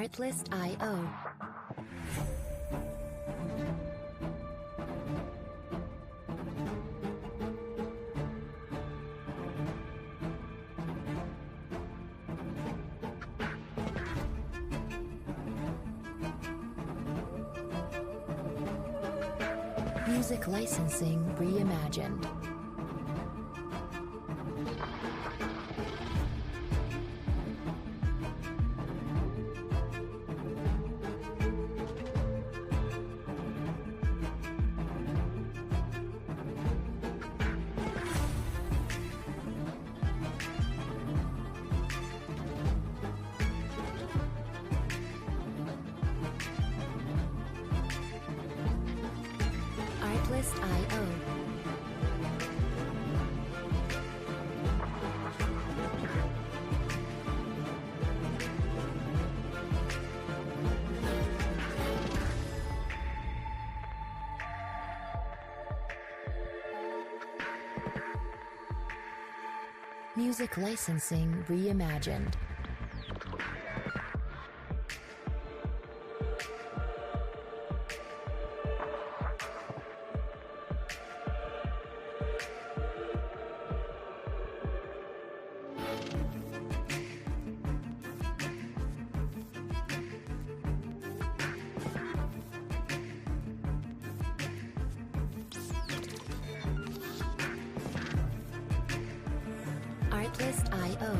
Artlist.io. Music licensing reimagined. Artlist.io. Music licensing reimagined. Artlist.io.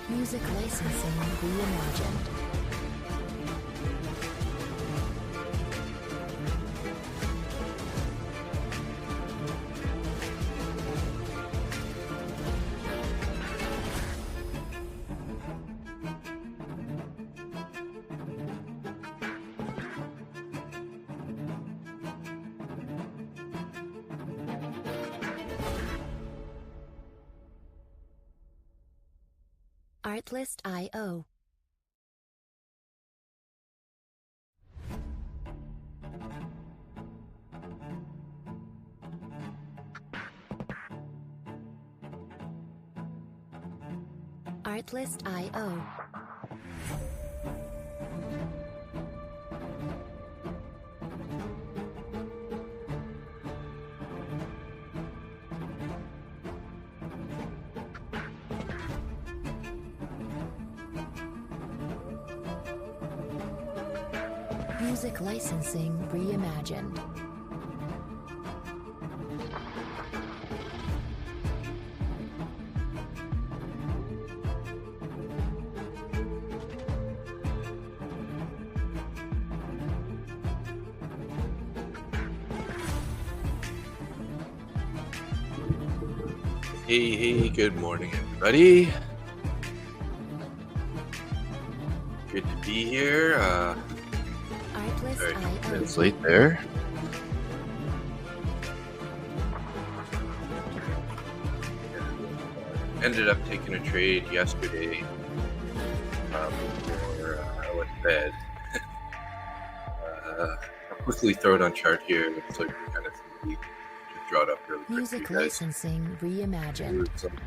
Music licensing reimagined. Artlist.io. Artlist.io. Music licensing reimagined. Hey, good morning, everybody. Good to be here. Sorry, a couple minutes late there. Ended up taking a trade yesterday before I went to bed. I'll quickly throw it on chart here so you can kind of see. Just draw it up really quick. Music licensing reimagined. It's like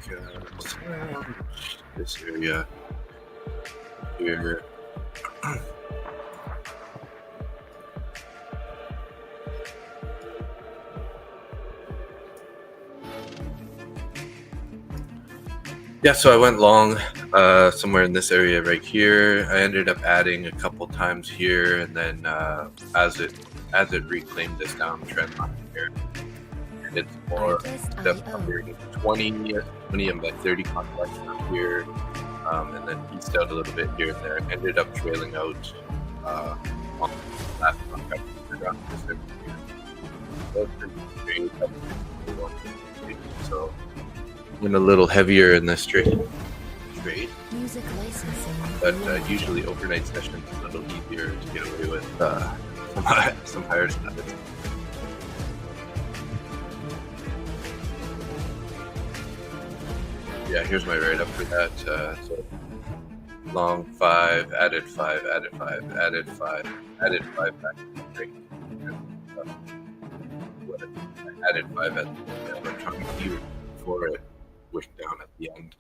this area here. Yeah, so I went long somewhere in this area right here. I ended up adding a couple times here, and then as it reclaimed this downtrend line here, and it's more the 20 and by 30 contracts from here, and then eased out a little bit here and there. Ended up trailing out on the last contract around this area. So went a little heavier in this trade. Music licensing. But usually overnight sessions is a little easier to get away with some higher status. yeah, here's my write up for that. So long 5, added 5, added 5, added 5, added 5 back to the break. I added 5 at the electronic key before it wished down at the end.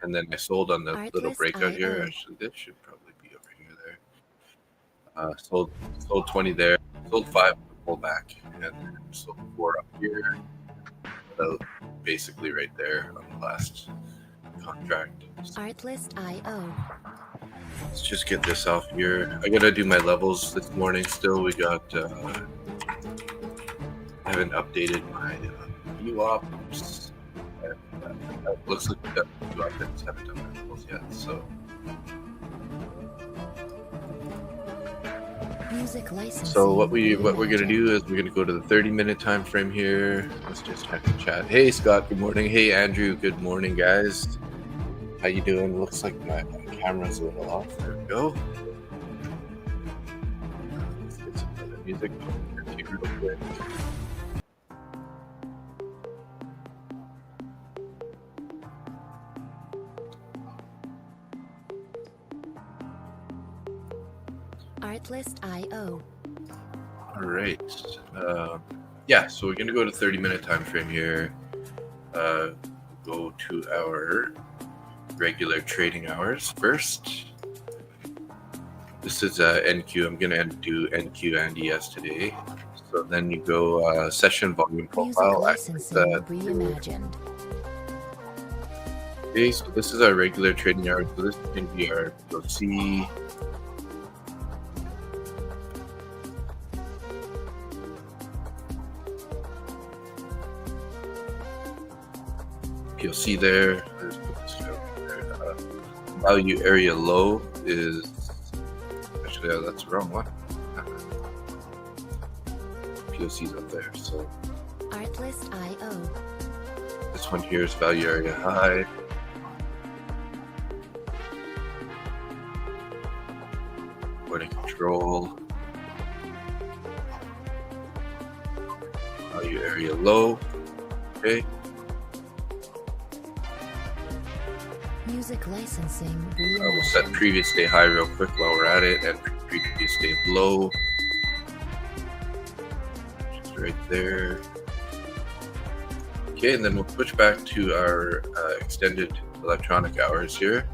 And then I sold on the little breakout here. Actually, this should probably be over here there. Sold 20 there, sold 5 on the pullback, and then sold 4 up here. Basically right there on the last contract. Artlist.io. Let's just get this off here. I gotta do my levels this morning still. We got, I haven't updated my view ops. Looks like we got view ops, haven't done my levels yet, so. Music licensing. So what we're gonna do is we're gonna go to the 30-minute time frame here. Let's just check the chat. Hey Scott, good morning. Hey Andrew, good morning, guys. How you doing? Looks like my camera's a little off. There we go. Let's get some other music real quick. Artlist.io. All right. Yeah, so we're going to go to 30-minute time frame here. Go to our regular trading hours first. This is NQ. I'm going to do NQ and ES today. So then you go session volume profile. Music licensing reimagined. Okay, so this is our regular trading hours. So this is going to be our POC. You'll see there, value area low is actually that's the wrong one. POC's up there, so Artlist.io. this one here is value area high. Order control. Value area low. Okay. Music licensing We'll set previous day high real quick while we're at it, and previous day low. Just right there. Okay, and then we'll switch back to our extended electronic hours here.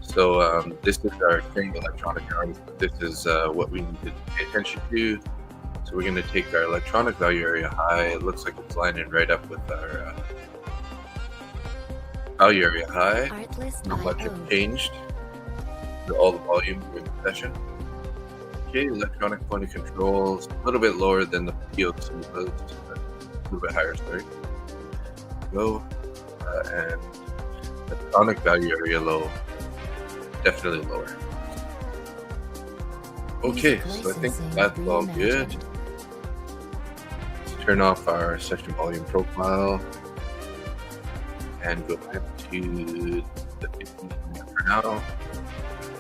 So this is our same electronic hours, but this is what we need to pay attention to. So we're going to take our electronic value area high. It looks like it's lining right up with our value area high. Not much has changed. All the volume during the session. Okay, electronic point of control is a little bit lower than the POC was, a little bit higher, sorry. Go and electronic value area low, definitely lower. Okay, so I think that's all good. Let's turn off our session volume profile and go back to the 15 for now.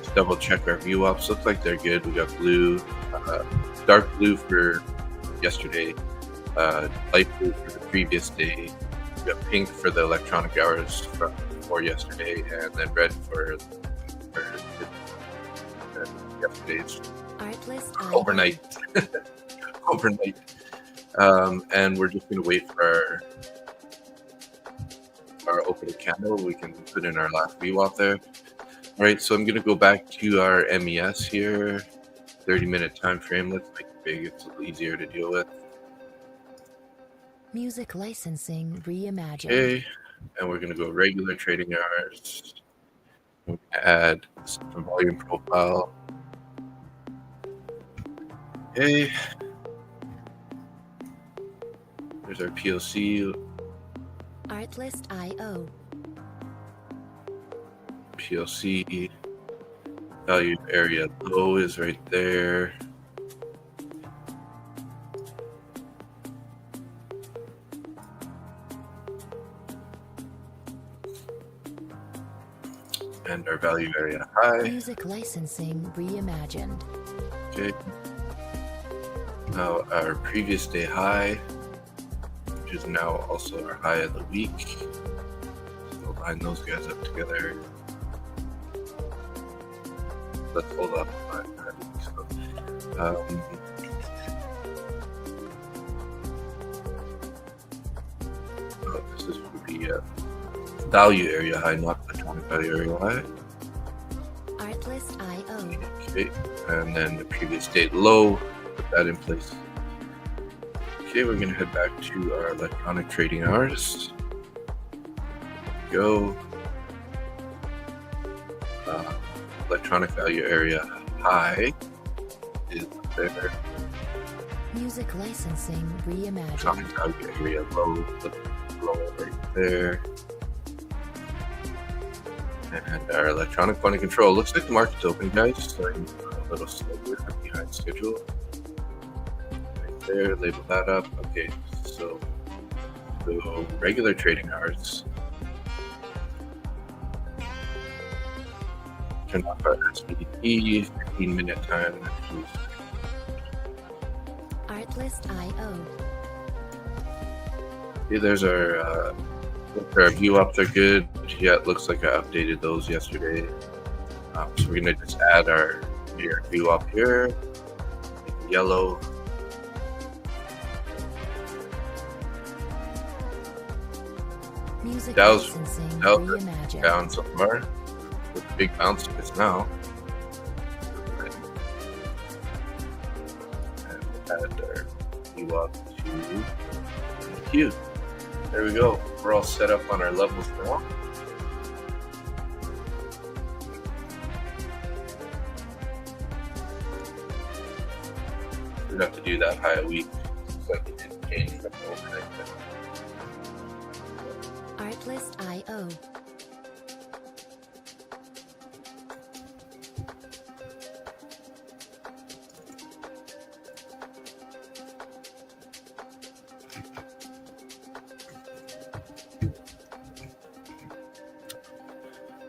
Just double check our view ops. Looks like they're good. We got blue, dark blue for yesterday, light blue for the previous day. We got pink for the electronic hours from before yesterday, and then red for yesterday's overnight. Overnight. And we're just going to wait for our opening candle. We can put in our last VWAP there. All right, so I'm going to go back to our MES here. 30-minute time frame. Let's make it big. It's a little easier to deal with. Music licensing reimagined. Okay, and we're going to go regular trading hours. We're going to add some volume profile. Okay. There's our POC. Artlist.io. POC. Value area low is right there. And our value area high. Music licensing reimagined. Okay. Now our previous day high, which is now also our high of the week. So line those guys up together. Let's hold up. This is the value area high, not electronic value area high. Artlist.io. Okay, and then the previous date low, put that in place. Okay, we're gonna head back to our electronic trading hours. Go. Electronic value area high is there. Music licensing Electronic reimagined. value area low right there. And our electronic funding control. Looks like the market's open, guys. Starting a little slower behind schedule. Right there, label that up. Okay, so regular trading hours. Turn off our SPDT, 15-minute time. Artlist.io. Okay, there's our view ups are good. Yeah, it looks like I updated those yesterday. So we're gonna just add our view up here, make it yellow. Music That was licensing reimagined. down so far. With a big bounce just now. And add our view up to MNQ. There we go. We're all set up on our levels now. We'd have to do that high a week. Looks like it didn't change from overnight. Artlist.io.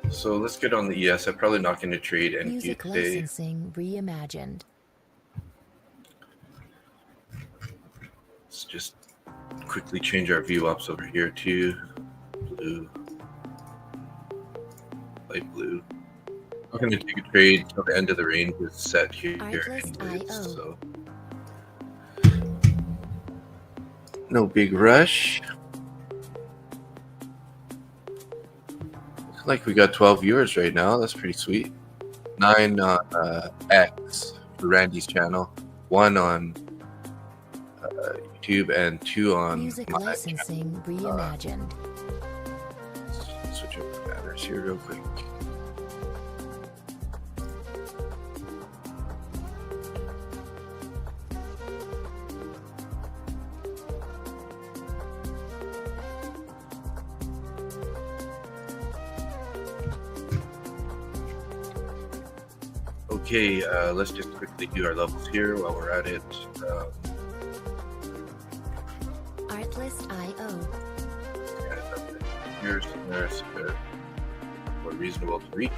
So let's get on the ES. I'm probably not going to trade MQ Music today. licensing reimagined. Let's just quickly change our view ups over here to blue, light blue. I'm going to take a trade till the end of the range is set here. Artlist.io. So no big rush. Looks like we got 12 viewers right now. That's pretty sweet. 9 on X for Randy's channel, 1 on YouTube, and 2 on Music my licensing reimagined. Let's switch over the banners here real quick. Okay, let's just quickly do our levels here while we're at it. Artlist.io. Here's somewhere so they're more reasonable to reach.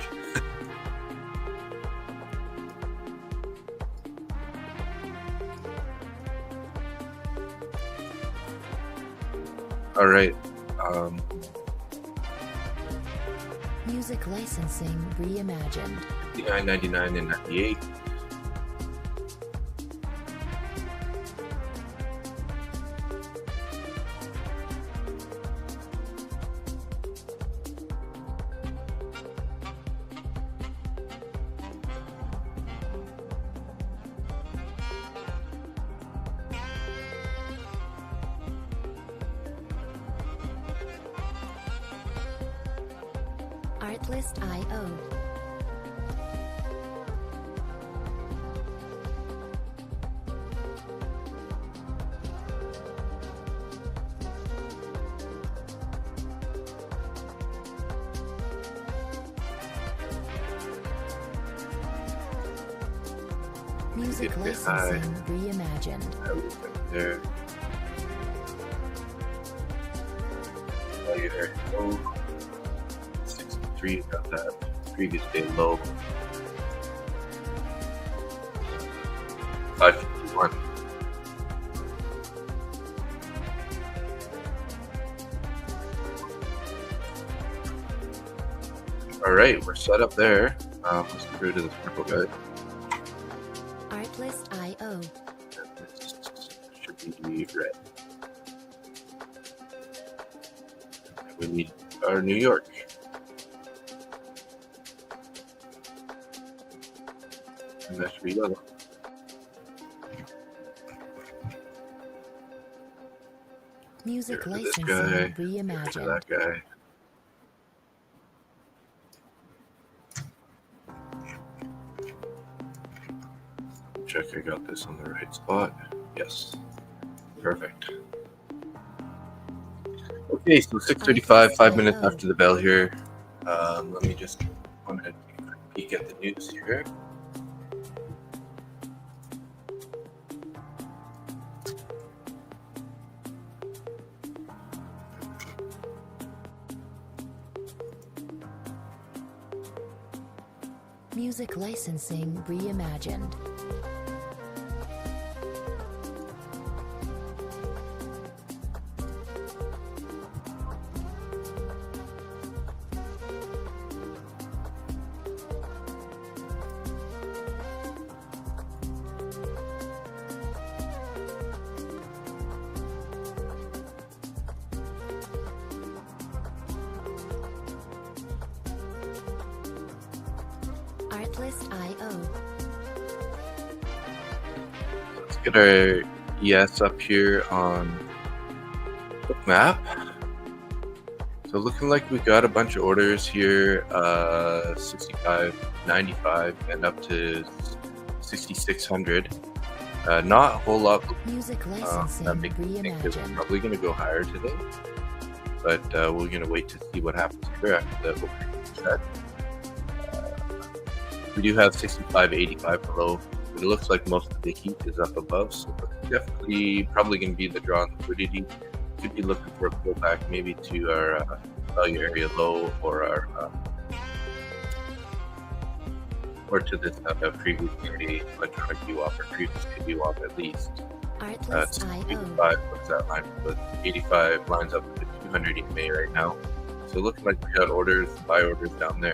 All right. Music licensing reimagined. 99, and 98. Artlist.io. Music Get a bit high. licensing reimagined. There. Value area low. 63, got that previous day low. 551. All right, we're set up there. Let's get rid of this purple guy. Artlist.io. This should be red. We need our New York. And that should be yellow. Music Get rid of this licensing guy. Get rid of reimagined. that guy. Check I got this on the right spot. Yes. Perfect. Okay, so 6:35, 5 minutes after the bell here. Let me just want to take a quick peek at the news here. Music licensing reimagined. Artlist.io. Let's get our ES up here on the map. So looking like we got a bunch of orders here, 65, 95, and up to 6,600. Not a whole lot. Music licensing That makes me think it's reimagined. probably going to go higher today. But we're going to wait to see what happens here after the opening set. We do have 65, 85 below. But it looks like most of the heat is up above, so definitely probably going to be the draw on liquidity. Could be looking for a pullback, maybe to our value area low or our or to this previous day electronic VWAP or previous VWAP at least. Artlist.io. 85, what's that line? But 85 lines up to 200 EMA right now. So looking like we got orders, buy orders down there.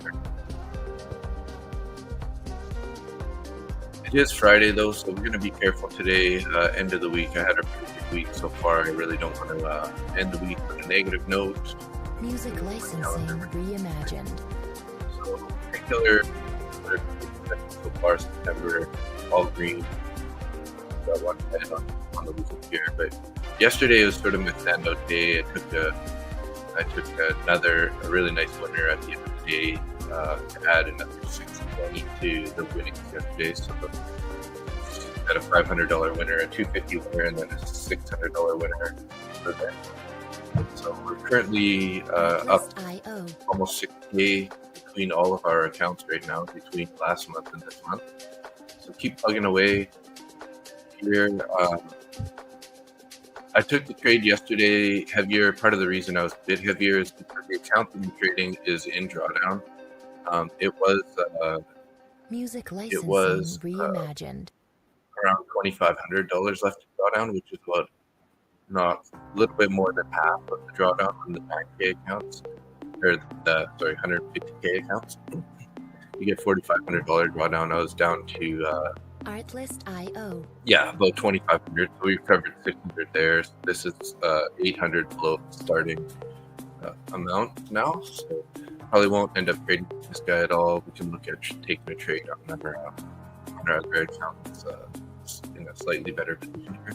It is Friday though, so we're going to be careful today. End of the week, I had a pretty good week so far. I really don't want to end the week on a negative note. Music licensing reimagined. So particular so far September, all green. Got one head on the weekend here, but yesterday was sort of my standout day. I took a really nice winner at the end of the day to add another 620 to the winnings yesterday. So had a $500 winner, a $250 winner, and then a $600 winner for that. So we're currently up Artlist.io. almost 6K between all of our accounts right now, between last month and this month. So keep plugging away here. I took the trade yesterday heavier. Part of the reason I was a bit heavier is because the account that I'm trading is in drawdown. It was Music licensing was, reimagined. around $2,500 left to drawdown, which is about not a little bit more than half of the drawdown from the 9K accounts, or the 150K accounts. You get $4,500 drawdown. I was down to Artlist.io. about 2,500. So we've covered 600 there. So this is 800 below starting amount now. So probably won't end up trading this guy at all. We can look at taking a trade on our other accounts in a slightly better position here.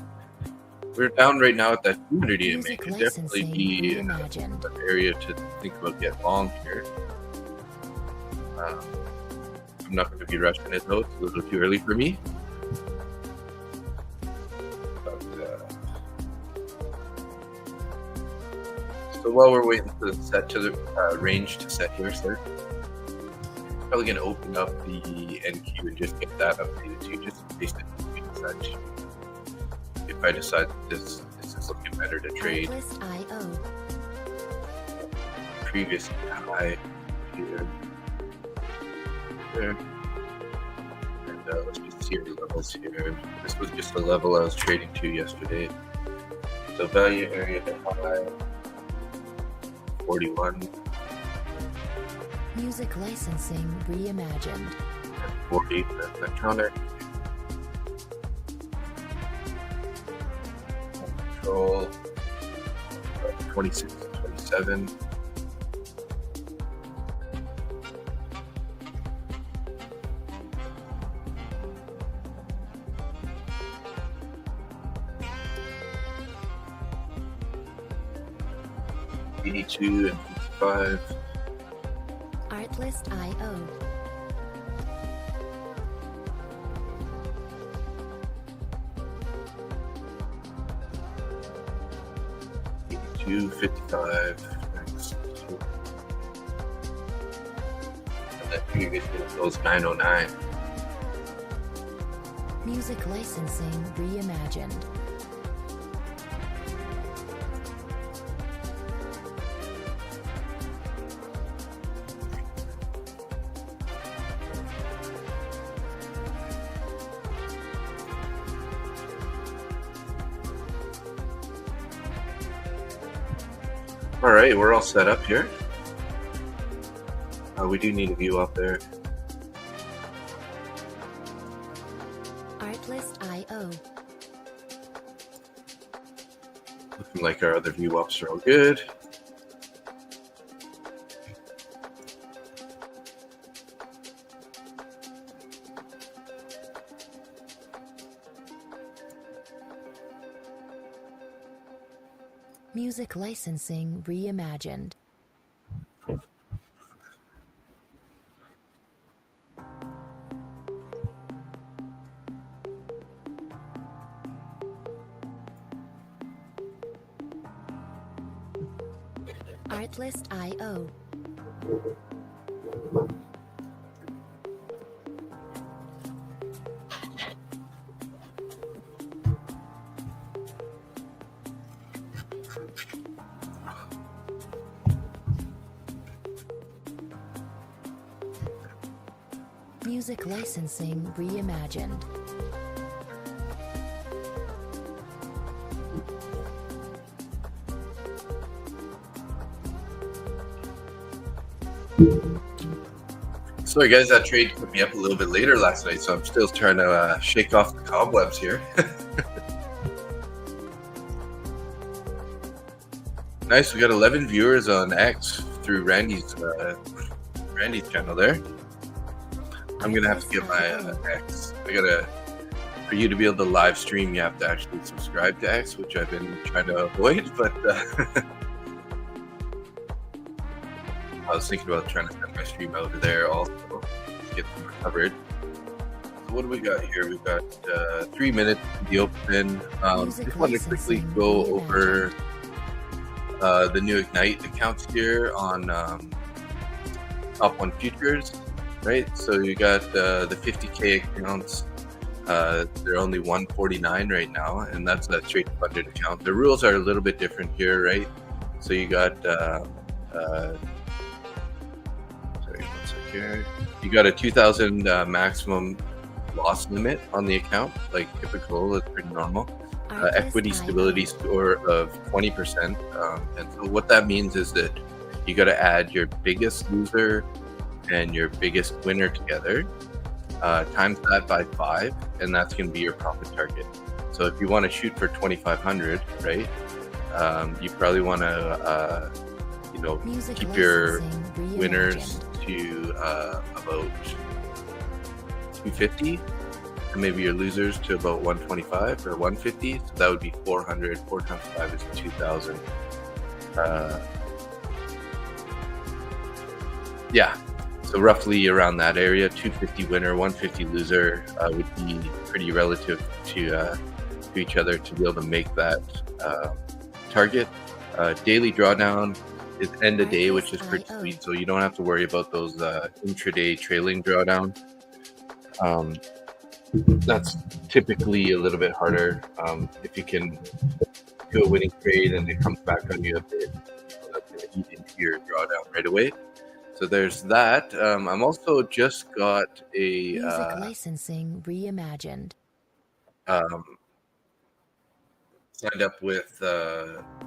We're down right now at that 200 EMA. Music Could definitely licensing be an reimagined. area to think about get long here. I'm not going to be rushing it though. It's a little too early for me. But, so while we're waiting for the set to the range to set here, sir, probably going to open up the NQ and just get that updated too, just in case it's such. If I decide that this is looking better to trade. Artlist.io. Previous high here. There. And let's just see the levels here. This was just the level I was trading to yesterday. So value area to high 41. Music licensing reimagined. 40 electronic. Control 26 and 27. $82 and $55. Artlist.io. $52.55. Next. And that previously was $9.09. Music licensing reimagined. All right, we're all set up here. We do need a view up there. Artlist.io. Looking like our other view ups are all good. Music licensing reimagined. Artlist.io. Music licensing reimagined. Sorry guys, that trade put me up a little bit later last night, so I'm still trying to shake off the cobwebs here. Nice, we got 11 viewers on X through Randy's channel there. I'm gonna have to get my X. For you to be able to live stream, you have to actually subscribe to X, which I've been trying to avoid, but I was thinking about trying to send my stream over there also to get them recovered. So what do we got here? We've got 3 minutes to the open. Just wanted to quickly go over the new Ignite accounts here on Top 1 Futures, right? So you got the 50K accounts. They're only 149 right now, and that's a straight funded account. The rules are a little bit different here, right? So you got here. You got a 2,000 maximum loss limit on the account, like typical. It's pretty normal. Equity stability score of 20%, and so what that means is that you got to add your biggest loser and your biggest winner together, times that by 5, and that's going to be your profit target. So if you want to shoot for 2,500, right? You probably want to keep your winners to about 250, and maybe your losers to about 125 or 150. So that would be 400. 4 times 5 is 2,000. Yeah, so roughly around that area. 250 winner, 150 loser would be pretty relative to each other to be able to make that target. Daily drawdown is end of day, which is pretty sweet, so you don't have to worry about those intraday trailing drawdown. That's typically a little bit harder. If you can do a winning trade and it comes back on you a bit, that's going to eat into your drawdown right away. So there's that. I'm also just got a music licensing reimagined. signed up with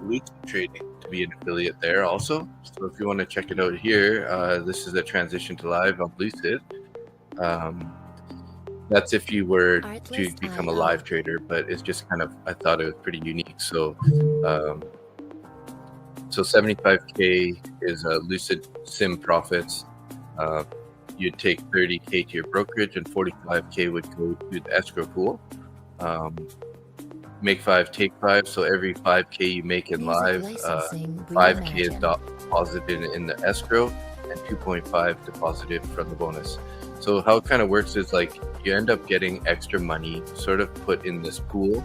Lucid Trading to be an affiliate there also. So if you want to check it out here, this is a transition to live on Lucid. That's if you were to become a live trader, but it's just kind of, I thought it was pretty unique. So 75K is Lucid Sim profits. You'd take 30K to your brokerage and 45K would go to the escrow pool. Make 5, take 5. So every 5K you make in live, 5K is deposited in the escrow and 2.5 deposited from the bonus. So how it kind of works is like you end up getting extra money sort of put in this pool.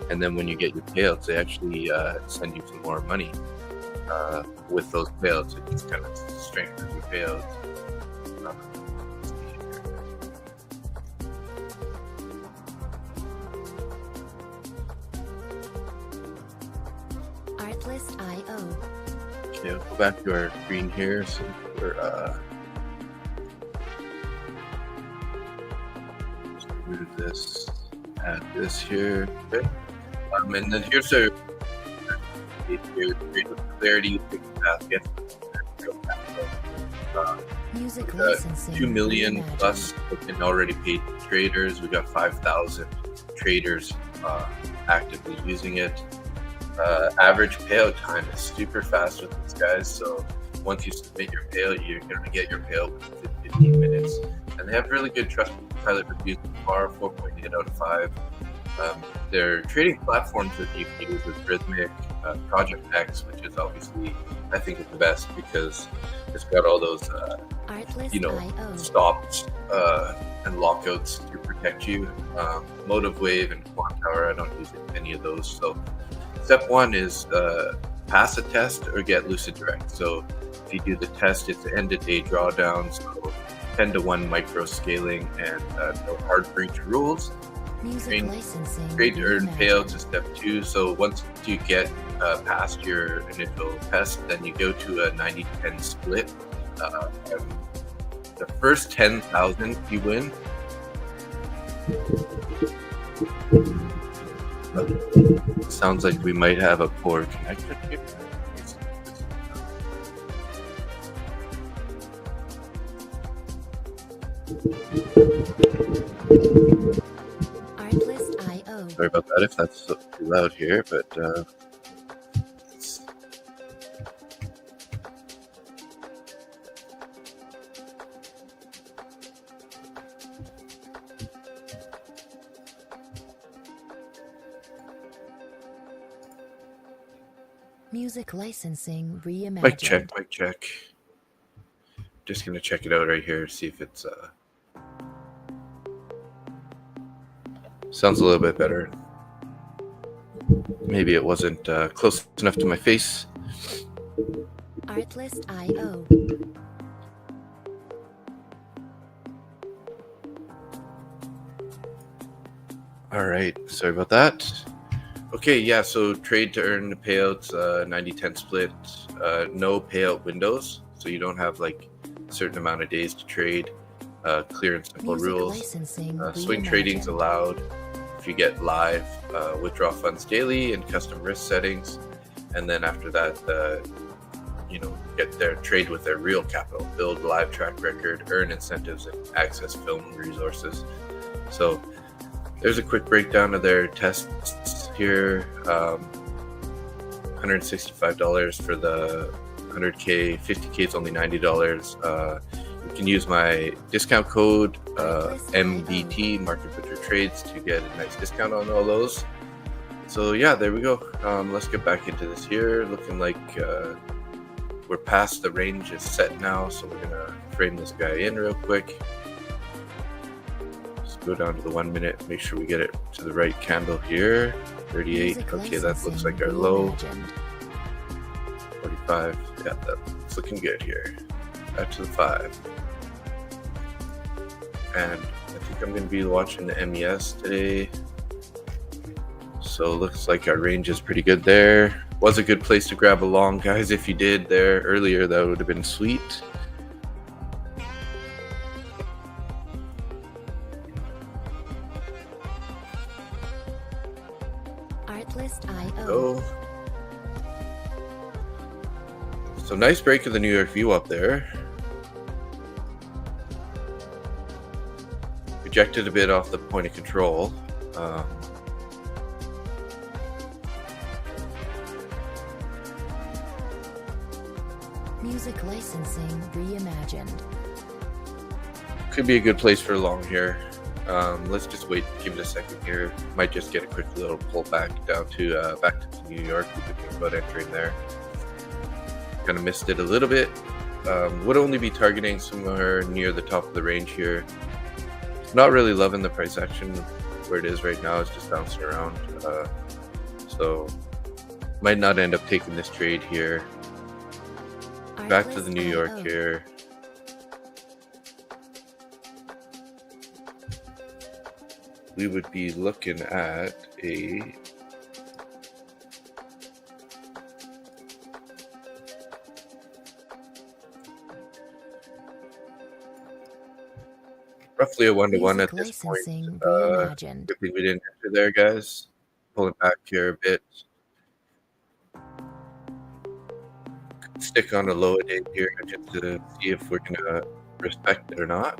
And then when you get your payouts, they actually send you some more money with those payouts. It just kind of strengthens your payouts. Artlist.io. Okay, I'll go back to our screen here. So we're move this, add this here. Okay. And then here's our clarity, Music licensing. 2 million plus in already paid traders. We got 5,000 traders actively using it. Average payout time is super fast with these guys. So once you submit your payout, you're going to get your payout within 15 minutes. And they have really good Trustpilot reviews so far, 4.8 out of 5. Their trading platforms that you can use is Rhythmic, Project X, which is obviously, I think, is the best because it's got all those, stops and lockouts to protect you. Motive Wave and Quant Tower, I don't use any of those. So step 1 is pass a test or get Lucid Direct. So if you do the test, it's the end-of-day drawdown, so 10 to 1 micro scaling and no hard breach rules. Trade to earn payouts is step 2. So once you get past your initial test, then you go to a 90-10 split. And the first 10,000 you win. Sounds like we might have a poor connection here. Artlist.io. Sorry about that if that's too loud here, but Music licensing reimagined. mic check. Just gonna check it out right here, see if it's sounds a little bit better. Maybe it wasn't close enough to my face. Artlist.io. All right, sorry about that. Okay, yeah, so trade to earn the payouts, 90-10 split, no payout windows, so you don't have like a certain amount of days to trade, clear and simple Music rules. licensing Swing reimagined. trading's allowed if you get live, withdraw funds daily and custom risk settings, and then after that, get their trade with their real capital, build live track record, earn incentives, and access film resources. So there's a quick breakdown of their tests here. $165 for the 100K, 50K is only $90. You can use my discount code MBT, Market Butcher Trades, to get a nice discount on all those. So yeah, there we go. Let's get back into this here. Looking like we're past the range is set now, so we're gonna frame this guy in real quick. Just go down to the 1 minute, make sure we get it to the right candle here. 38. Music Okay, that looks licensing like our low. reimagined. 45. Yeah, that's looking good here. Back to the 5. And I think I'm going to be watching the MES today. So looks like our range is pretty good there. Was a good place to grab a long, guys. If you did there earlier, that would have been sweet. Artlist.io. So nice break of the New York view up there. Rejected a bit off the point of control. Music licensing reimagined. Could be a good place for a long here. Let's just wait, give it a second here. Might just get a quick little pullback down to back to New York. We could think about entering there. Kind of missed it a little bit. Would only be targeting somewhere near the top of the range here. Not really loving the price action where it is right now. It's just bouncing around. So might not end up taking this trade here. Back to the New York here. We would be looking at a roughly a 1-to-1 at this point. Good thing we didn't enter there, guys. Pulling back here a bit. Stick on a low date here just to see if we're gonna respect it or not.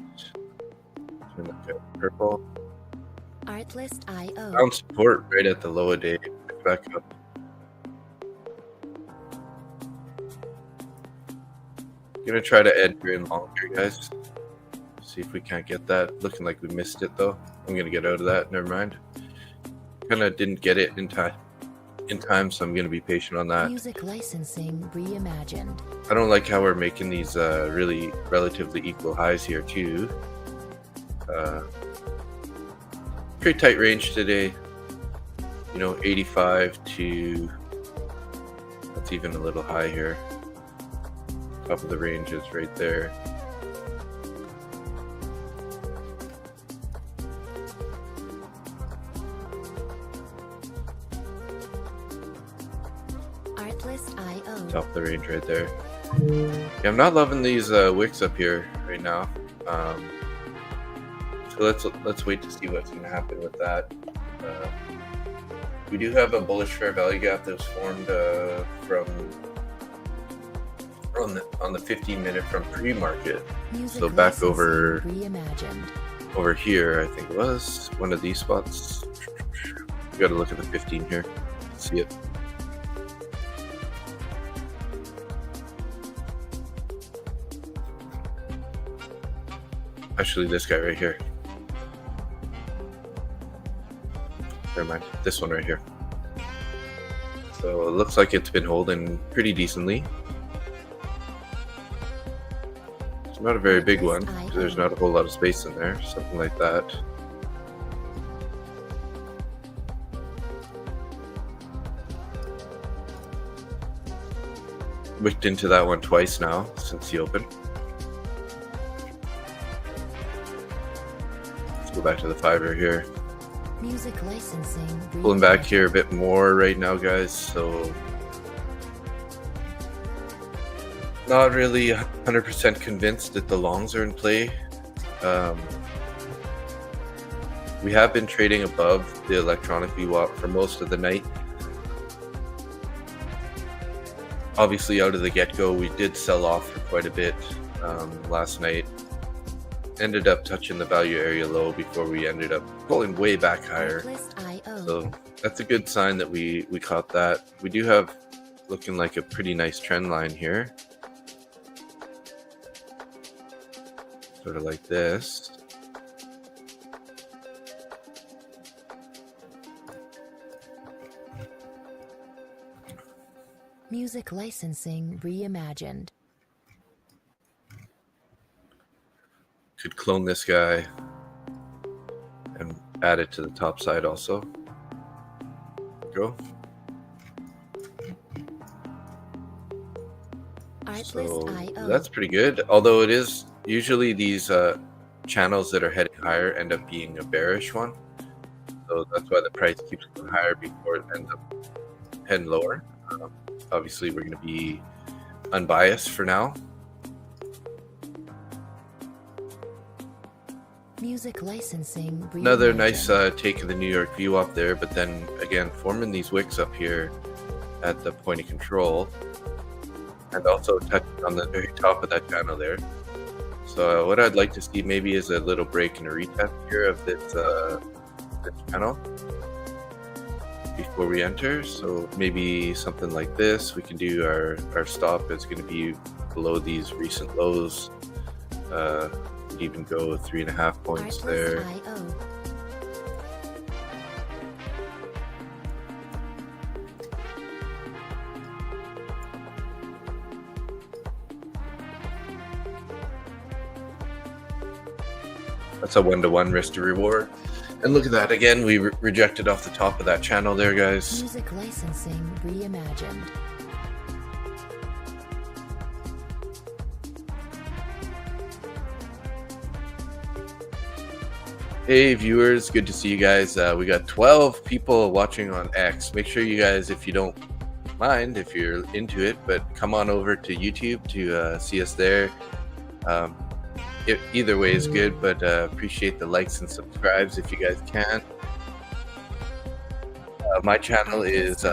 Look at purple. Artlist.io. Found support right at the low date. Back up. Gonna try to enter in long here, guys. See if we can't get that. Looking like we missed it though. I'm gonna get out of that. Never mind. Kind of didn't get it in time, so I'm gonna be patient on that. Music licensing reimagined. I don't like how we're making these really relatively equal highs here too. Pretty tight range today. You know, 85 to that's even a little high here. Top of the range is right there. Artlist.io. Top of the range right there. Yeah, I'm not loving these wicks up here right now. So let's wait to see what's going to happen with that. We do have a bullish fair value gap that's formed from on the 15-minute from pre-market. So back over here, I think it was one of these spots. We got to look at the 15 here. See it. Actually, this guy right here. Never mind. This one right here. So it looks like it's been holding pretty decently. It's not a very big one, because there's not a whole lot of space in there. Something like that. Wicked into that one twice now since the open. Let's go back to the 5-er here. Music licensing. Pulling back here a bit more right now, guys. So not really 100% convinced that the longs are in play. We have been trading above the electronic VWAP for most of the night. Obviously, out of the get-go, we did sell off for quite a bit last night. Ended up touching the value area low before we ended up pulling way back higher. So that's a good sign that we caught that. We do have looking like a pretty nice trend line here. Sort of like this. Music licensing reimagined. Could clone this guy and add it to the top side also. Go. So that's pretty good. Although it is usually these channels that are heading higher end up being a bearish one. So that's why the price keeps going higher before it ends up heading lower. Obviously, we're going to be unbiased for now. Music licensing Another nice reimagined. take of the New York VWAP there, but then again forming these wicks up here at the point of control, and also touching on the very top of that channel there. So what I'd like to see maybe is a little break and a retest here of this channel before we enter. So maybe something like this. We can do our stop is going to be below these recent lows. Even go 3.5 points there. Artlist.io. That's a 1-to-1 risk to reward. And look at that again. We rejected off the top of that channel there, guys. Music licensing reimagined. Hey viewers, good to see you guys. We got 12 people watching on X. Make sure you guys, if you don't mind, if you're into it, but come on over to YouTube to see us there. Either way is good, but appreciate the likes and subscribes if you guys can. My channel is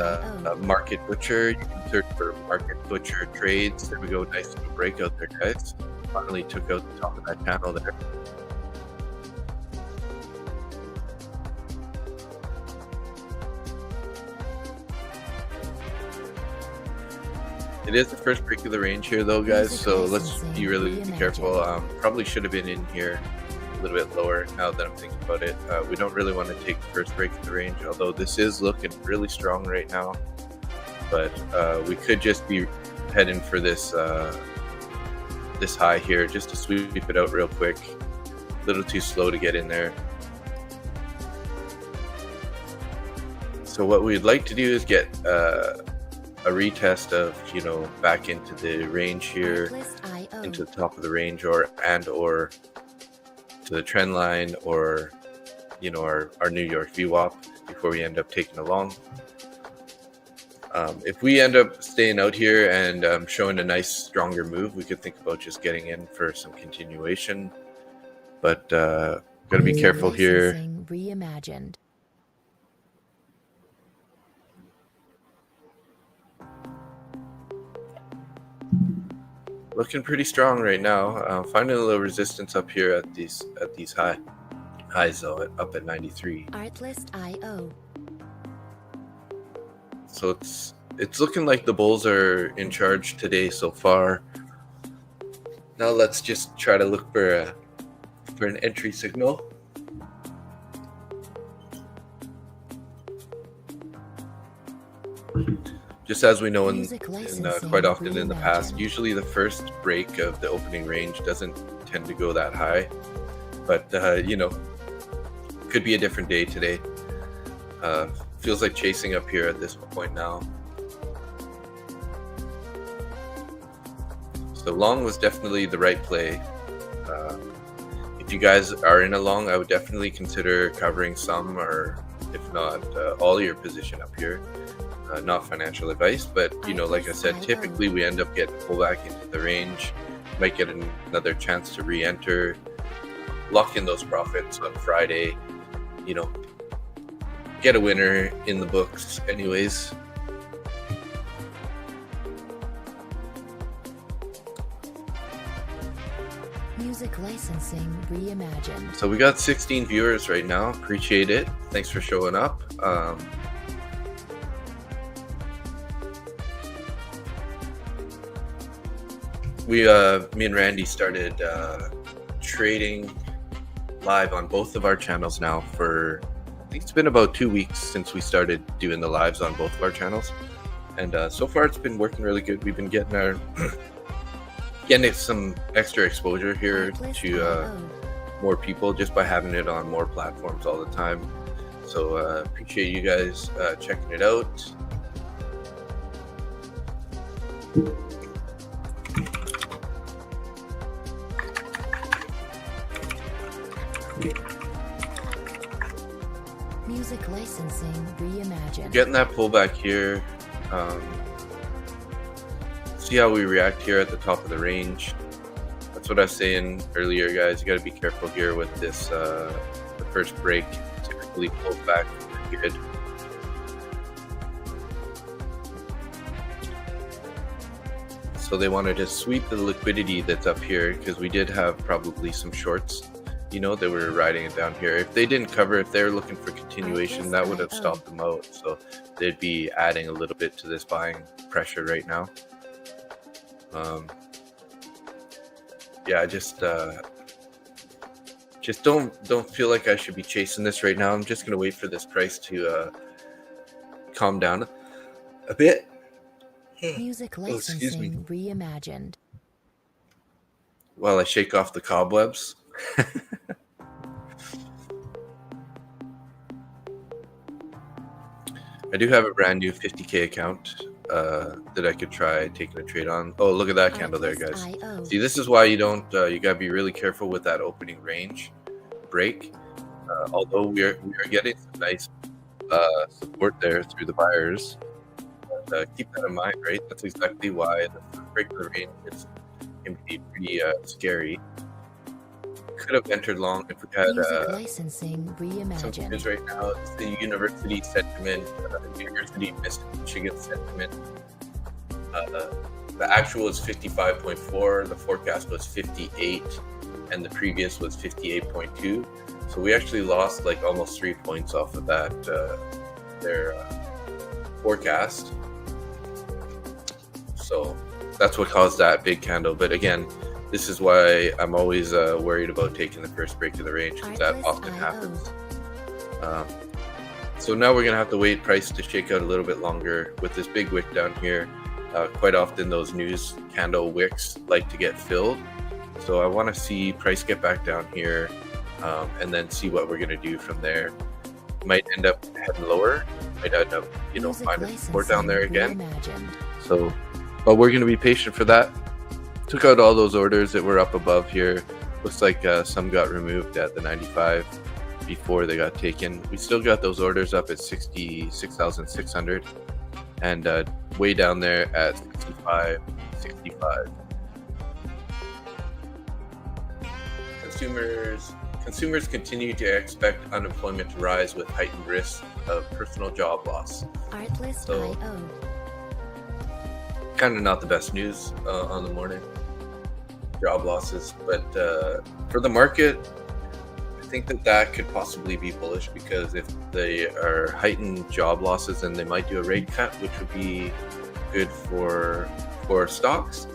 Market Butcher. You can search for Market Butcher Trades. There we go, nice little breakout there, guys. Finally took out the top of that channel there. It is the first break of the range here though, guys, so let's be really careful. Probably should have been in here a little bit lower now that I'm thinking about it. We don't really want to take the first break of the range, although this is looking really strong right now. But we could just be heading for this this high here, just to sweep it out real quick. A little too slow to get in there. So what we'd like to do is get a retest of, you know, back into the range here, into the top of the range, or to the trend line, or, you know, our New York VWAP before we end up taking a long. If we end up staying out here and showing a nice stronger move, we could think about just getting in for some continuation, but gotta be careful here. Reimagined. Looking pretty strong right now. Finding a little resistance up here at these highs though, up at 93. Artlist.io. So it's looking like the bulls are in charge today so far. Now let's just try to look for an entry signal. Just as we know in quite often in the past, usually the first break of the opening range doesn't tend to go that high. But, you know, could be a different day today. Feels like chasing up here at this point now. So long was definitely the right play. If you guys are in a long, I would definitely consider covering some, or if not all your position up here. Not financial advice, but, you know, like I said, typically we end up getting pulled back into the range. Might get another chance to re-enter, lock in those profits on Friday, you know, get a winner in the books anyways. Music licensing reimagined. So we got 16 viewers right now. Appreciate it. Thanks for showing up. Me and Randy started trading live on both of our channels now for, I think it's been about 2 weeks since we started doing the lives on both of our channels, and so far it's been working really good. We've been getting getting some extra exposure here to more people just by having it on more platforms all the time. So appreciate you guys checking it out. Music licensing reimagined. Getting that pullback here. See how we react here at the top of the range. that's what I was saying earlier, guys. You got to be careful here with this. The first break typically pulls back pretty good. So they wanted to sweep the liquidity that's up here because we did have probably some shorts, you know, they were riding it down here. If they didn't cover, if they're looking for continuation, that would have stopped them out. So they'd be adding a little bit to this buying pressure right now. Yeah, I just don't feel like I should be chasing this right now. I'm just gonna wait for this price to calm down a bit. Music licensing reimagined. While I shake off the cobwebs. I do have a brand new 50K account that I could try taking a trade on. Oh, look at that candle there, guys. See, this is why you don't. You gotta be really careful with that opening range break. Although we are getting some nice support there through the buyers. But, keep that in mind, right? That's exactly why the break of the range can be pretty scary. Could have entered long if we had licensing reimagined. some figures right now. It's the university sentiment, University of Michigan sentiment. The actual is 55.4, the forecast was 58, and the previous was 58.2. So we actually lost like almost 3 points off of that their forecast. So that's what caused that big candle. But again, this is why I'm always worried about taking the first break of the range, because that often happens. So now we're going to have to wait price to shake out a little bit longer with this big wick down here. Quite often those news candle wicks like to get filled. So I want to see price get back down here and then see what we're going to do from there. Might end up heading lower. Might end up, finding support down there again. So, but we're going to be patient for that. Took out all those orders that were up above here. Looks like some got removed at the 95 before they got taken. We still got those orders up at 66,600 and way down there at 65. Consumers continue to expect unemployment to rise with heightened risks of personal job loss. So, kind of not the best news on the morning, job losses, but for the market, I think that could possibly be bullish, because if they are heightened job losses, then they might do a rate cut, which would be good for stocks.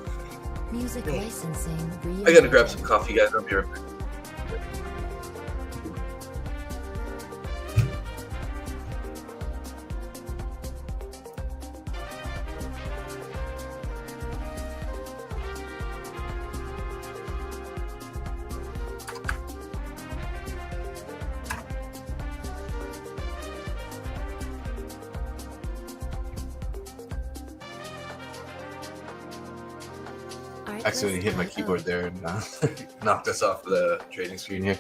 Music licensing. I gotta grab some coffee, guys. I'll be right back. Accidentally hit my keyboard there and knocked us off the trading screen here.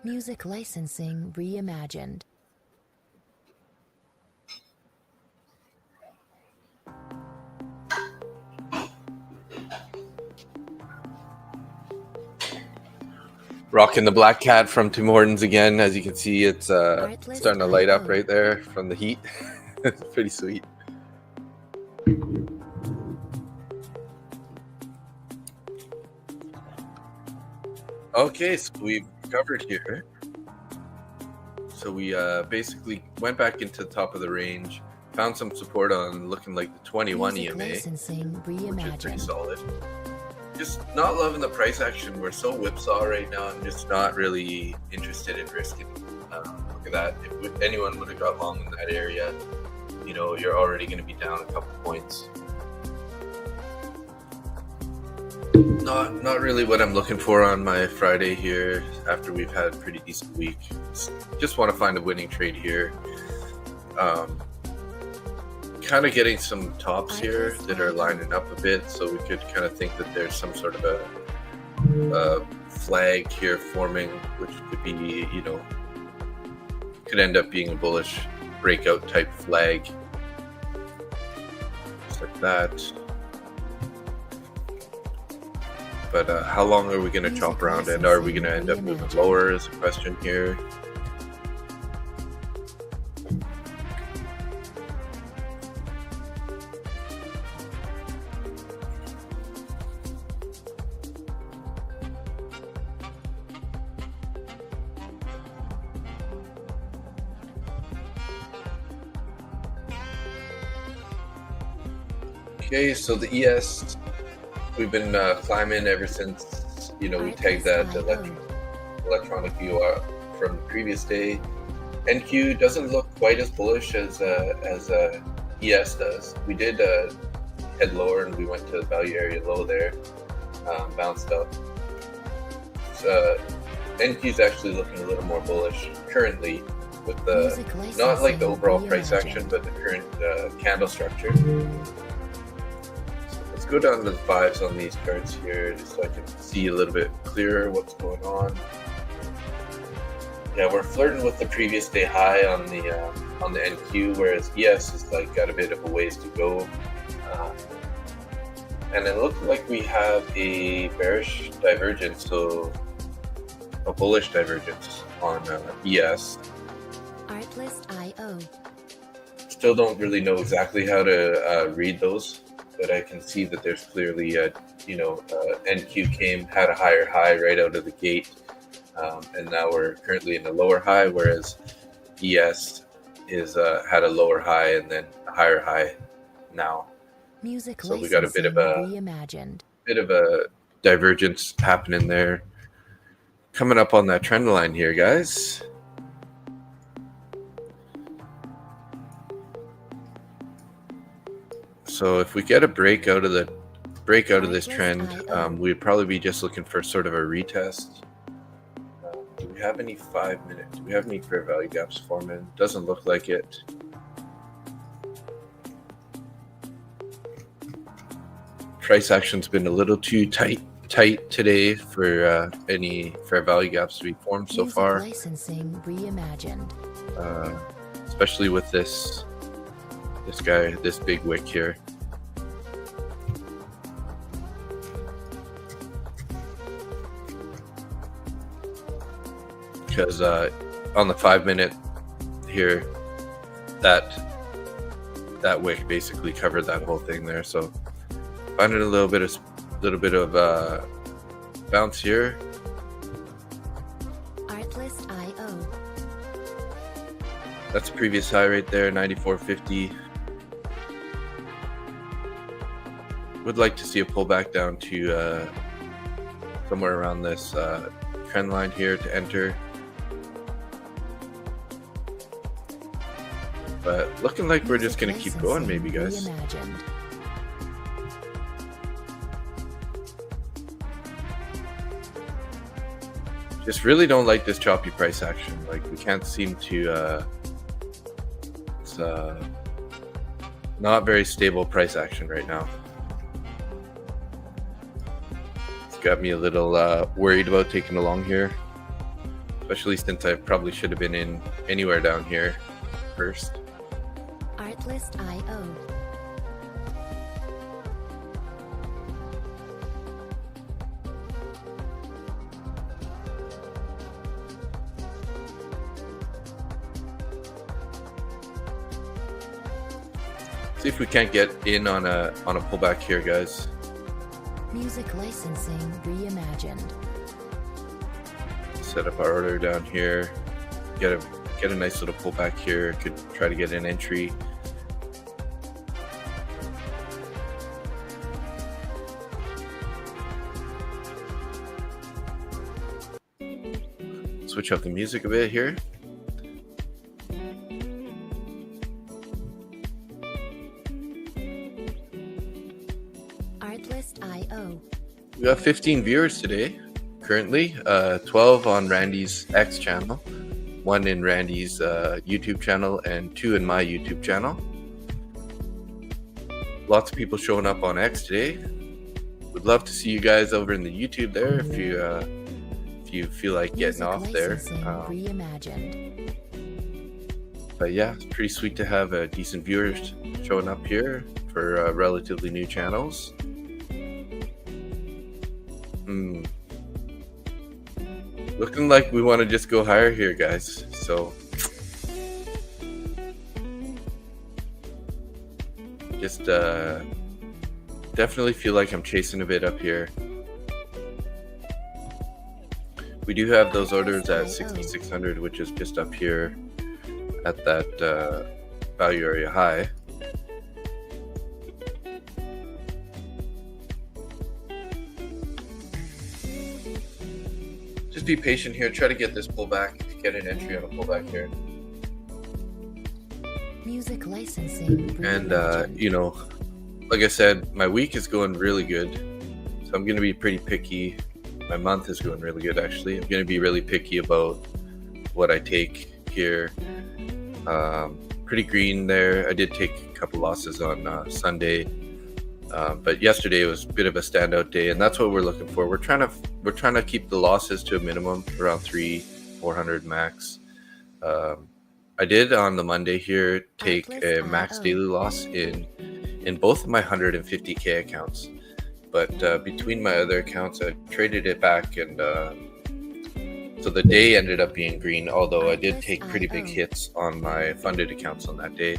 Music licensing reimagined. Rocking the black cat from Tim Hortons again. As you can see, it's starting to light up right there from the heat. It's pretty sweet. Okay, so we've covered here. So we basically went back into the top of the range, found some support on looking like the 21 EMA, which is pretty solid. Just not loving the price action. We're so whipsaw right now. I'm just not really interested in risking. Look at that. If anyone would have got long in that area, you're already going to be down a couple points. Not really what I'm looking for on my Friday here after we've had a pretty decent week. Just want to find a winning trade here. Kind of getting some tops here that are lining up a bit, so we could kind of think that there's some sort of a flag here forming, which could be, could end up being a bullish breakout type flag, just like that. But how long are we going to chop around, and are we going to end up moving lower is a question here. Okay, so the ES, we've been climbing ever since, we tagged that electronic view from the previous day. NQ doesn't look quite as bullish as ES does. We did head lower, and we went to the value area low there, bounced up. NQ is actually looking a little more bullish currently, with not like the overall price action, but the current candle structure. Go down to the 5s on these charts here, just so I can see a little bit clearer what's going on. Yeah, we're flirting with the previous day high on the NQ, whereas ES is got a bit of a ways to go. And it looks like we have a bearish divergence, so a bullish divergence on ES. Artlist.io. Still don't really know exactly how to read those. But I can see that there's clearly, NQ had a higher high right out of the gate, and now we're currently in a lower high, whereas ES had a lower high and then a higher high now. So we got a bit of a divergence happening there. Coming up on that trend line here, guys. So if we get a break out of this trend, we'd probably be just looking for sort of a retest. Do we have any 5 minutes? Do we have any fair value gaps forming? Doesn't look like it. Price action's been a little too tight today for any fair value gaps to be formed so far. Licensing reimagined. Especially with this guy, this big wick here. Because on the 5 minute here, that wick basically covered that whole thing there. So finding a little bit of bounce here. Artlist.io. That's a previous high right there, 94.50. Would like to see a pullback down to somewhere around this trend line here to enter. But looking like we're just going to keep going maybe, guys. Just really don't like this choppy price action. We can't seem to... it's not very stable price action right now. It's got me a little worried about taking along here. Especially since I probably should have been in anywhere down here first. Artlist.io. See if we can't get in on a pullback here, guys. Music licensing reimagined. Set up our order down here. Get a nice little pullback here. Could try to get an entry. Switch up the music a bit here. Artlist.io. We got 15 viewers today, currently. 12 on Randy's X channel, 1 in Randy's YouTube channel, and 2 in my YouTube channel. Lots of people showing up on X today. would love to see you guys over in the YouTube there if you feel like getting Music off there. licensing reimagined. But yeah, it's pretty sweet to have decent viewers showing up here for relatively new channels. Looking like we want to just go higher here, guys. So just definitely feel like I'm chasing a bit up here. We do have those orders at 6,600, which is just up here at that value area high. Just be patient here. Try to get this pullback. Get an entry on a pullback here. Music licensing And you know, like I said, my week is going really good, so I'm going to be pretty picky. My month is going really good, actually. I'm going to be really picky about what I take here. Pretty green there. I did take a couple losses on Sunday, but yesterday was a bit of a standout day, and that's what we're looking for. We're trying to keep the losses to a minimum, around 300-400 max. I did on the Monday here take a max daily loss in both of my 150k accounts, but between my other accounts I traded it back, and so the day ended up being green, although I did take pretty big hits on my funded accounts on that day.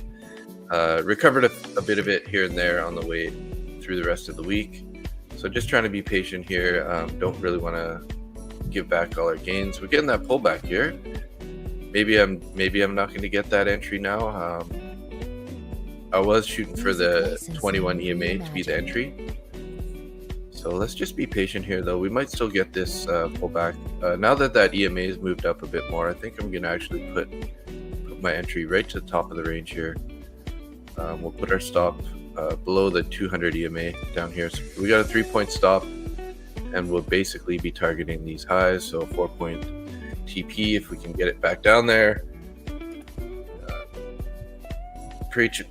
Recovered a bit of it here and there on the way through the rest of the week, so just trying to be patient here. Don't really want to give back all our gains. We're getting that pullback here. Maybe I'm not going to get that entry now. I was shooting for the 21 EMA to be the entry. So let's just be patient here, though. We might still get this pullback. Now that EMA has moved up a bit more, I think I'm going to actually put my entry right to the top of the range here. We'll put our stop below the 200 EMA down here. So we got a 3-point stop, and we'll basically be targeting these highs. So 4-point TP if we can get it back down there. Pretty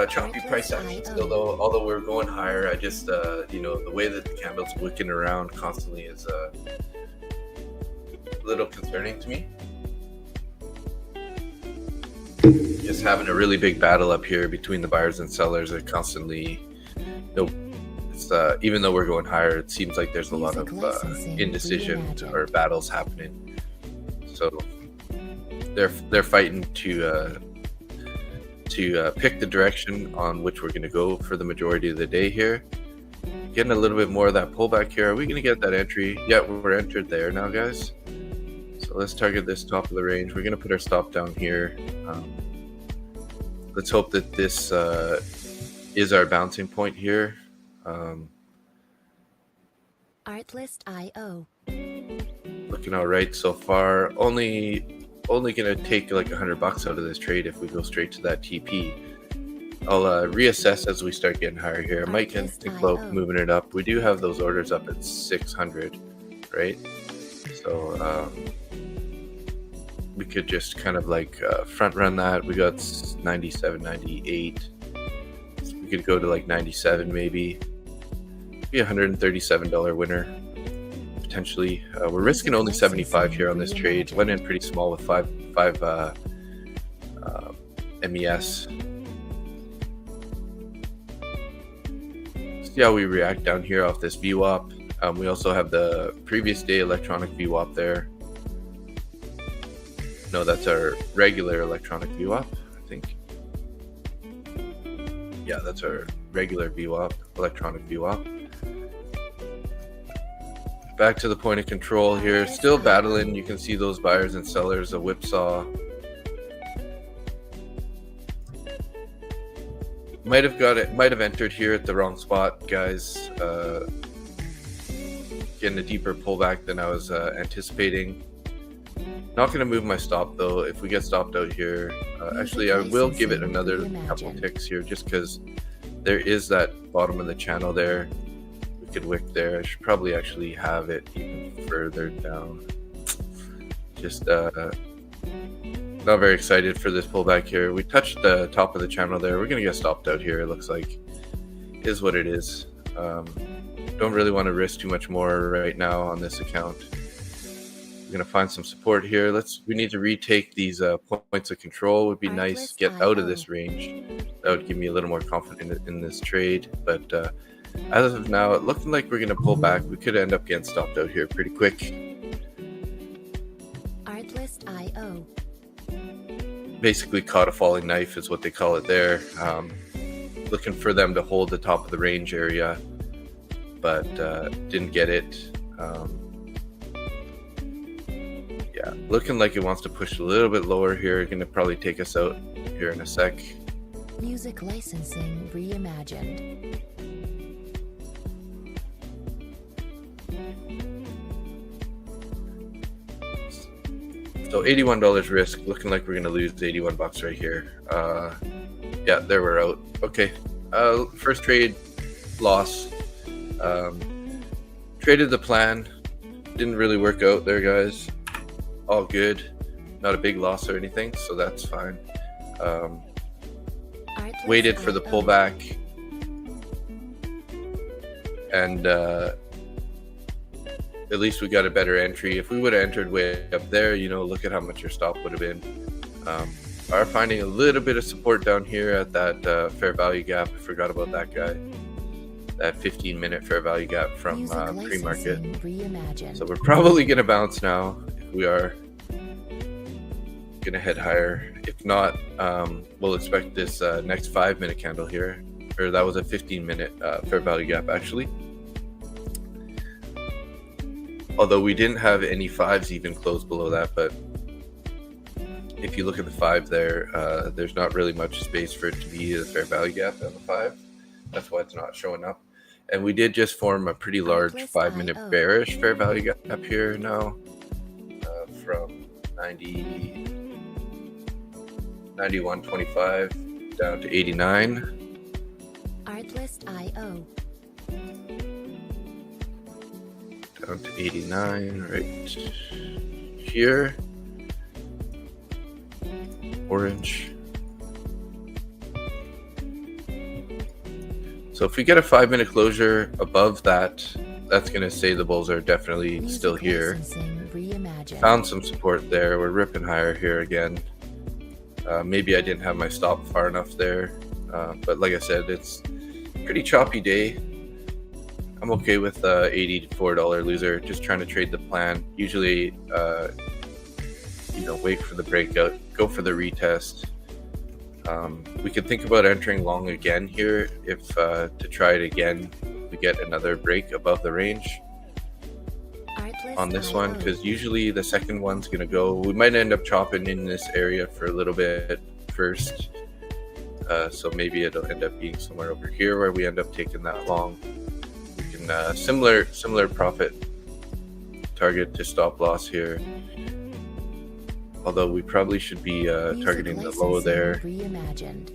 choppy price action still, though. Although we're going higher, I just you know, the way that the candle's wicking around constantly is a little concerning to me. Just having a really big battle up here between the buyers and sellers are constantly, even though we're going higher, it seems like there's a lot of indecision or battles happening. So they're fighting to pick the direction on which we're going to go for the majority of the day here. Getting a little bit more of that pullback here. Are we going to get that entry? Yeah, we're entered there now, guys. So let's target this top of the range. We're going to put our stop down here. Let's hope that this is our bouncing point here. Artlist.io. Looking all right so far. Only gonna take like $100 out of this trade if we go straight to that TP. I'll reassess as we start getting higher here. I might think about moving it up. We do have those orders up at 600, right? So we could just kind of like front run that. We got 97, 98. So we could go to like 97 maybe. Be $137 winner. Potentially. We're risking only 75 here on this trade. Went in pretty small with five MES. See how we react down here off this VWAP. We also have the previous day electronic VWAP there. No, that's our regular electronic VWAP, I think. Yeah, that's our regular VWAP, electronic VWAP. Back to the point of control here, still battling. You can see those buyers and sellers, a whipsaw. Might have entered here at the wrong spot, guys. Getting a deeper pullback than I was anticipating. Not going to move my stop though. If we get stopped out here, actually I will give it another couple ticks here, just because there is that bottom of the channel there. Could wick there. I should probably actually have it even further down. Just not very excited for this pullback here. We touched the top of the channel there. We're gonna get stopped out here. It looks like is what it is. don't really want to risk too much more right now on this account. We're gonna find some support here. We need to retake these points of control. Would be nice. Get out of this range. That would give me a little more confidence in this trade. But as of now, it looking like we're gonna pull back. We could end up getting stopped out here pretty quick. Artlist.io. Basically caught a falling knife is what they call it there. Looking for them to hold the top of the range area, but didn't get it. Yeah, looking like it wants to push a little bit lower here. Gonna probably take us out here in a sec. Music licensing reimagined. So $81 risk, looking like we're gonna lose $81 right here. Yeah, there we're out. Okay, first trade loss. Traded the plan, didn't really work out there, guys. All good, not a big loss or anything, so that's fine. Waited for the pullback, and at least we got a better entry. If we would have entered way up there, you know, look at how much your stop would have been. Are finding a little bit of support down here at that fair value gap. I forgot about that guy. That 15-minute fair value gap from pre-market. So we're probably going to bounce now. If we are going to head higher. If not, we'll expect this next 5-minute candle here. Or that was a 15-minute fair value gap, actually. Although we didn't have any 5s even close below that, but if you look at the 5 there, there's not really much space for it to be a fair value gap on the 5. That's why it's not showing up. And we did just form a pretty large 5-minute bearish fair value gap up here now, from 91.25 down to 89. Artlist.io. Down to 89 right here. Orange. So if we get a 5-minute closure above that, that's going to say the bulls are definitely still here. Found some support there. We're ripping higher here again. Maybe I didn't have my stop far enough there. But like I said, it's a pretty choppy day. I'm okay with $84 loser, just trying to trade the plan. Usually, wait for the breakout, go for the retest. We could think about entering long again here if to try it again, we get another break above the range on this one, because usually the second one's going to go. We might end up chopping in this area for a little bit first. So maybe it'll end up being somewhere over here where we end up taking that long. We can similar profit target to stop loss here. Although we probably should be targeting the low there. Reimagined.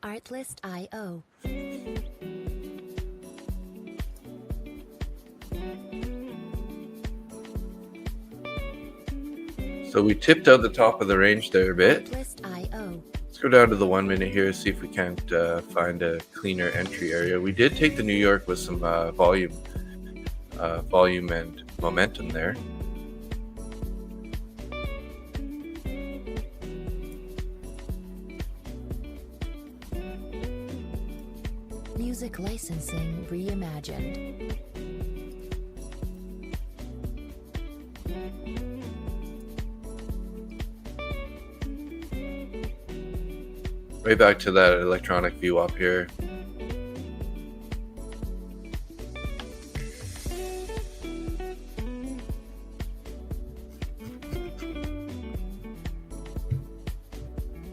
Artlist.io. So we tipped out the top of the range there a bit. Artlist.io. Let's go down to the 1 minute here, see if we can't find a cleaner entry area. We did take the New York with some volume and momentum there. Music licensing reimagined. Way back to that electronic view up here.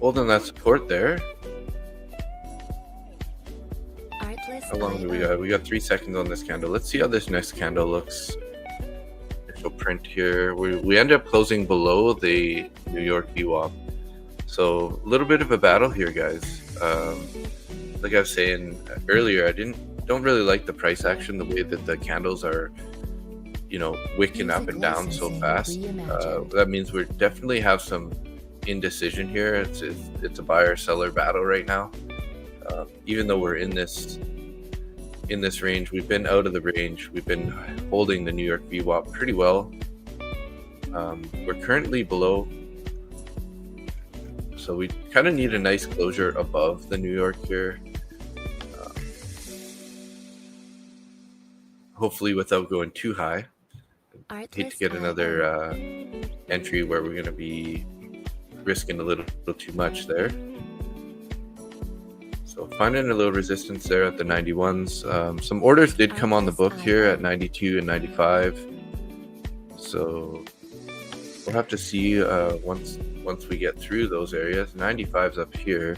Holding that support there. How long do we got? We got 3 seconds on this candle. Let's see how this next candle looks. So print here. We ended up closing below the New York VWAP. So a little bit of a battle here, guys. Like I was saying earlier, I don't really like the price action, the way that the candles are, wicking up and down so fast. That means we definitely have some indecision here. It's a buyer-seller battle right now. Even though we're in this range, we've been out of the range. We've been holding the New York VWAP pretty well. We're currently below, so we kind of need a nice closure above the New York here. Hopefully without going too high. Hate to get another entry where we're going to be risking a little too much there. So finding a little resistance there at the 91s. Some orders did come on the book here at 92 and 95. So we'll have to see once we get through those areas. 95's up here.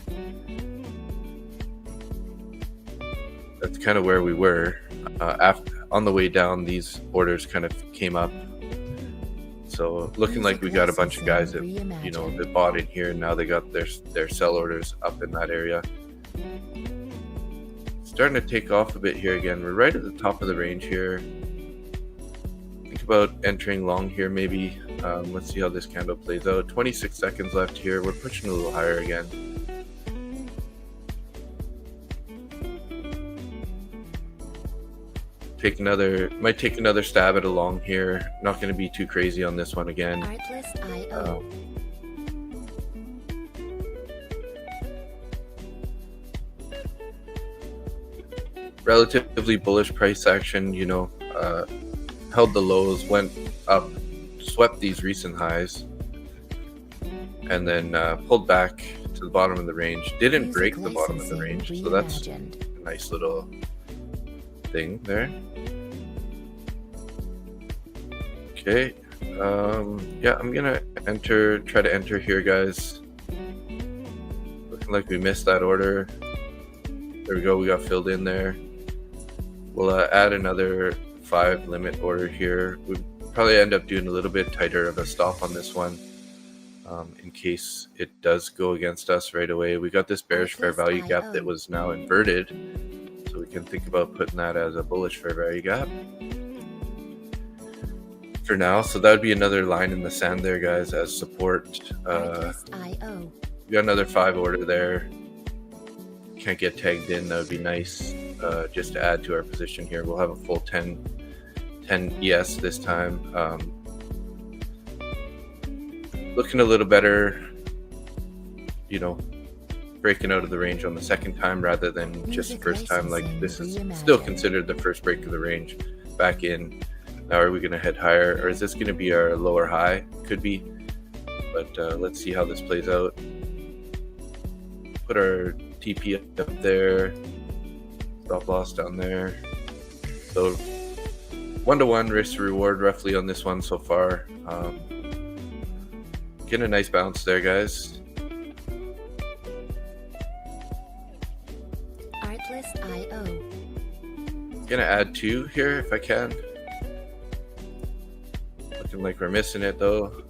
That's kind of where we were. On the way down, these orders kind of came up. So looking like we got a bunch of guys that that bought in here, and now they got their sell orders up in that area. Starting to take off a bit here again. We're right at the top of the range here. Think about entering long here maybe. Let's see how this candle plays out. 26 seconds left here. We're pushing a little higher again. Might take another stab at a long here. Not going to be too crazy on this one again. Relatively bullish price action, held the lows, went up, swept these recent highs, and then pulled back to the bottom of the range. Didn't break the bottom of the range, so that's a nice little thing there. Okay, yeah, I'm gonna try to enter here, guys. Looking like we missed that order. There we go, we got filled in there. We'll add another 5 limit order here. We'll probably end up doing a little bit tighter of a stop on this one in case it does go against us right away. We got this bearish fair value gap that was now inverted, so we can think about putting that as a bullish fair value gap for now. So that would be another line in the sand there, guys, as support. We got another 5 order there. Can't get tagged in. That would be nice just to add to our position here. We'll have a full 10 ES this time. Looking a little better, breaking out of the range on the second time rather than just the first time. Like, this is still considered the first break of the range back in. Now are we going to head higher, or is this going to be our lower high? Could be, but let's see how this plays out. Put our TP up there, stop loss down there. So 1-to-1 risk to reward roughly on this one so far. Getting a nice bounce there, guys. Gonna add 2 here if I can. Looking like we're missing it though.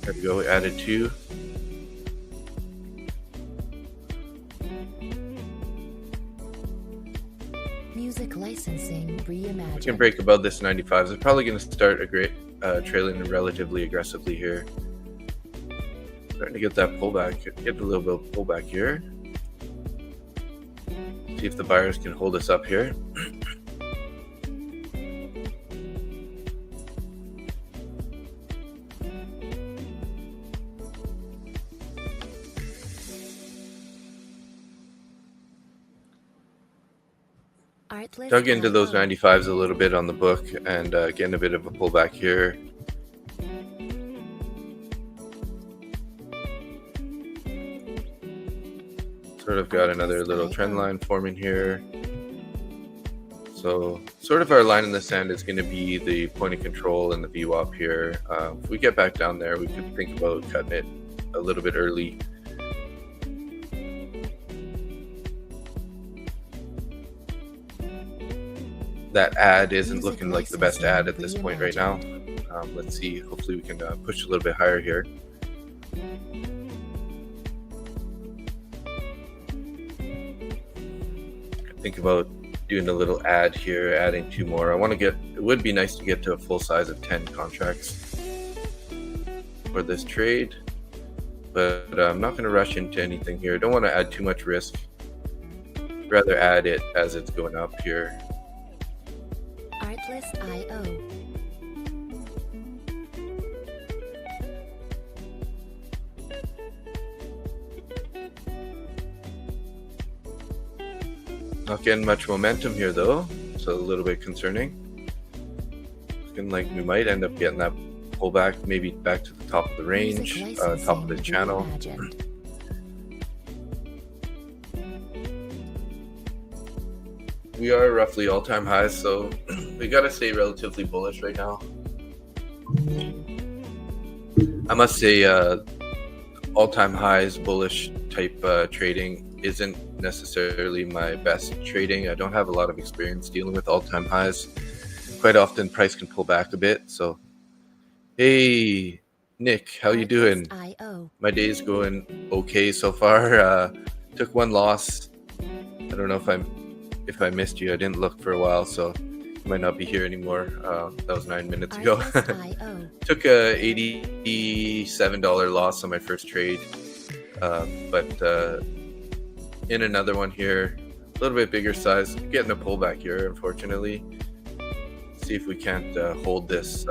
There we go, we added 2. Music licensing reimagined. We can break above this 95s. It's probably going to start a great trailing relatively aggressively here. Starting to get that pullback, get a little bit of pullback here. See if the buyers can hold us up here. Dug into those 95s a little bit on the book and getting a bit of a pullback here. Sort of got another little trend line forming here. So sort of our line in the sand is going to be the point of control and the VWAP here. If we get back down there, we could think about cutting it a little bit early. that ad isn't Music looking like the best ad at this point right now. reimagined. Let's see. Hopefully we can push a little bit higher here. Think about doing a little ad here, adding 2 more. It would be nice to get to a full size of 10 contracts for this trade, but I'm not going to rush into anything here. I don't want to add too much risk. Rather add it as it's going up here. Artlist.io. Not getting much momentum here though, so a little bit concerning. Looking like we might end up getting that pullback, maybe back to the top of the range, top of the channel. We are roughly all-time highs, so we gotta stay relatively bullish right now. I must say, all-time highs, bullish type trading isn't necessarily my best trading. I don't have a lot of experience dealing with all-time highs. Quite often price can pull back a bit. So hey Nick, how you doing? My day's going okay so far. Took 1 loss. I don't know if I missed you. I didn't look for a while, so you might not be here anymore. That was 9 minutes ago. Took a $87 loss on my first trade, but in another one here, a little bit bigger size, getting a pullback here, unfortunately. See if we can't hold this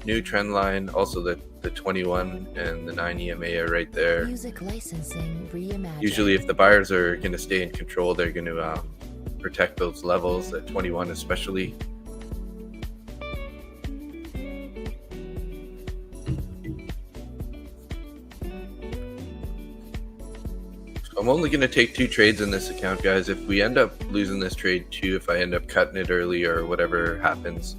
new trend line. Also the 21 and the 9 EMA are right there. Music licensing reimagined. Usually if the buyers are going to stay in control, they're going to protect those levels, at 21 especially. I'm only going to take 2 trades in this account, guys. If we end up losing this trade too, if I end up cutting it early or whatever happens,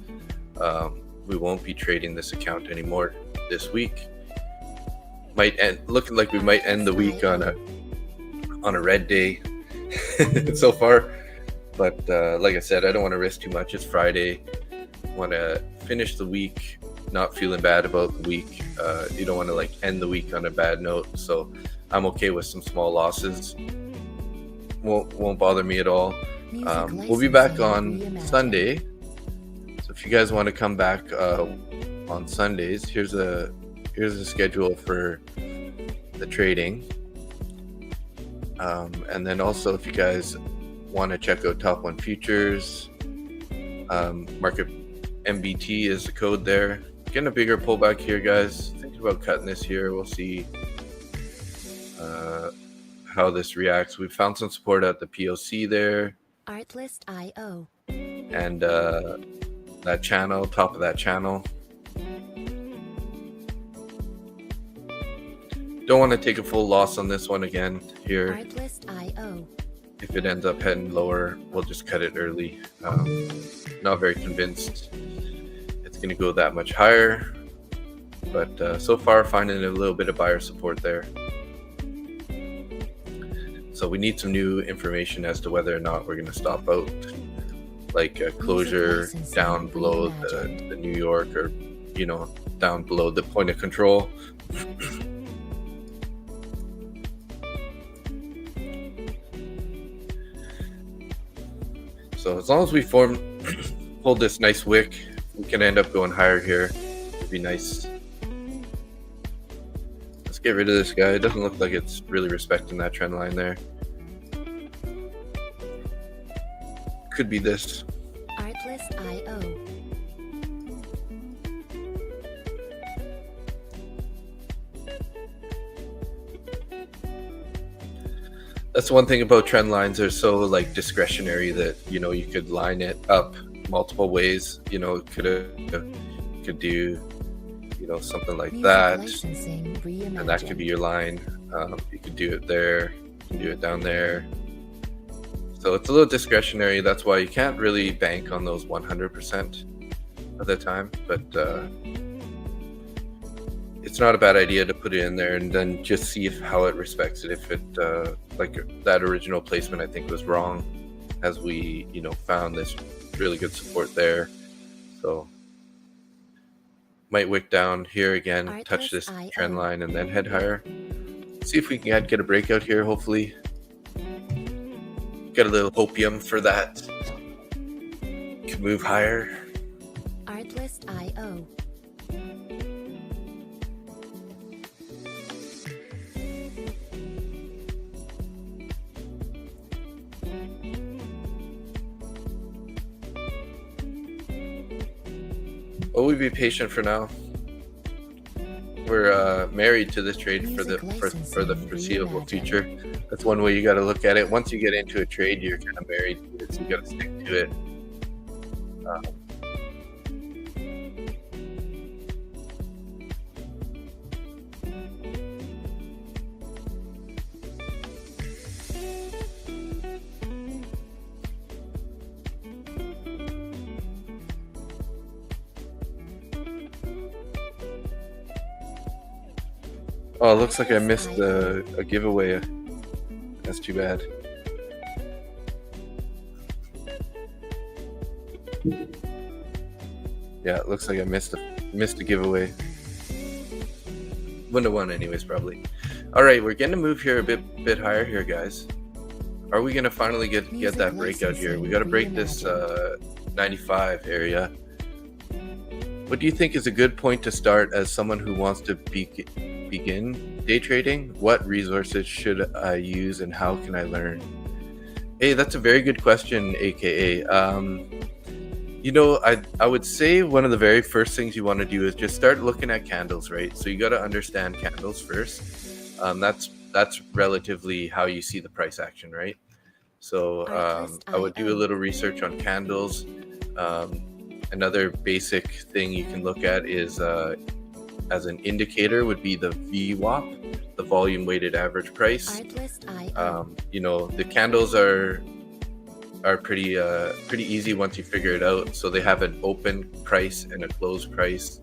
we won't be trading this account anymore this week. Looking like we might end the week on a red day so far. But like I said, I don't want to risk too much. It's Friday. Want to finish the week not feeling bad about the week. You don't want to like end the week on a bad note. So I'm okay with some small losses. Won't bother me at all. We'll be back on Sunday. So if you guys want to come back on Sundays, here's a schedule for the trading. And then also if you guys want to check out Top 1 Futures, market MBT is the code there. Getting a bigger pullback here, guys. Thinking about cutting this here. We'll see how this reacts. We found some support at the POC there. Artlist.io. And that channel, top of that channel. Don't want to take a full loss on this one again here. Artlist.io. If it ends up heading lower, we'll just cut it early. Not very convinced it's going to go that much higher, but so far finding a little bit of buyer support there. So we need some new information as to whether or not we're going to stop out, like a closure down below the New York, or down below the point of control. So as long as we hold this nice wick, we can end up going higher here. It'd be nice. Let's get rid of this guy. It doesn't look like it's really respecting that trend line there. Could be this. Artlist.io. That's one thing about trend lines. They're so like discretionary that you could line it up multiple ways. Could do something like Music that, licensing and that could be your line. You could do it there, you can do it down there. So it's a little discretionary. That's why you can't really bank on those 100% of the time. But it's not a bad idea to put it in there and then just see how it respects it. If it like that original placement I think was wrong, as we found this really good support there. So might wick down here again, touch this trend line, and then head higher. See if we can get a breakout here, hopefully. Got a little hopium for that. Can move higher. Artlist.io. Will we be patient for now? We're married to this trade for the foreseeable future. That's one way you got to look at it. Once you get into a trade, you're kind of married to it, so you got to stick to it. Oh, it looks like I missed a giveaway. That's too bad. Yeah, it looks like I missed a giveaway. Wouldn't have won anyways, probably. All right, we're going to move here a bit higher here, guys. Are we going to finally get that breakout here? We got to break this 95 area. What do you think is a good point to start as someone who wants to begin day trading? What resources should I use and how can I learn? Hey, that's a very good question, AKA. You know, I would say one of the very first things you want to do is just start looking at candles, right? So you got to understand candles first. That's relatively how you see the price action, right? So I would do a little research on candles. Another basic thing you can look at is as an indicator would be the VWAP, the volume weighted average price. You know, the candles are pretty easy once you figure it out. So they have an open price and a closed price,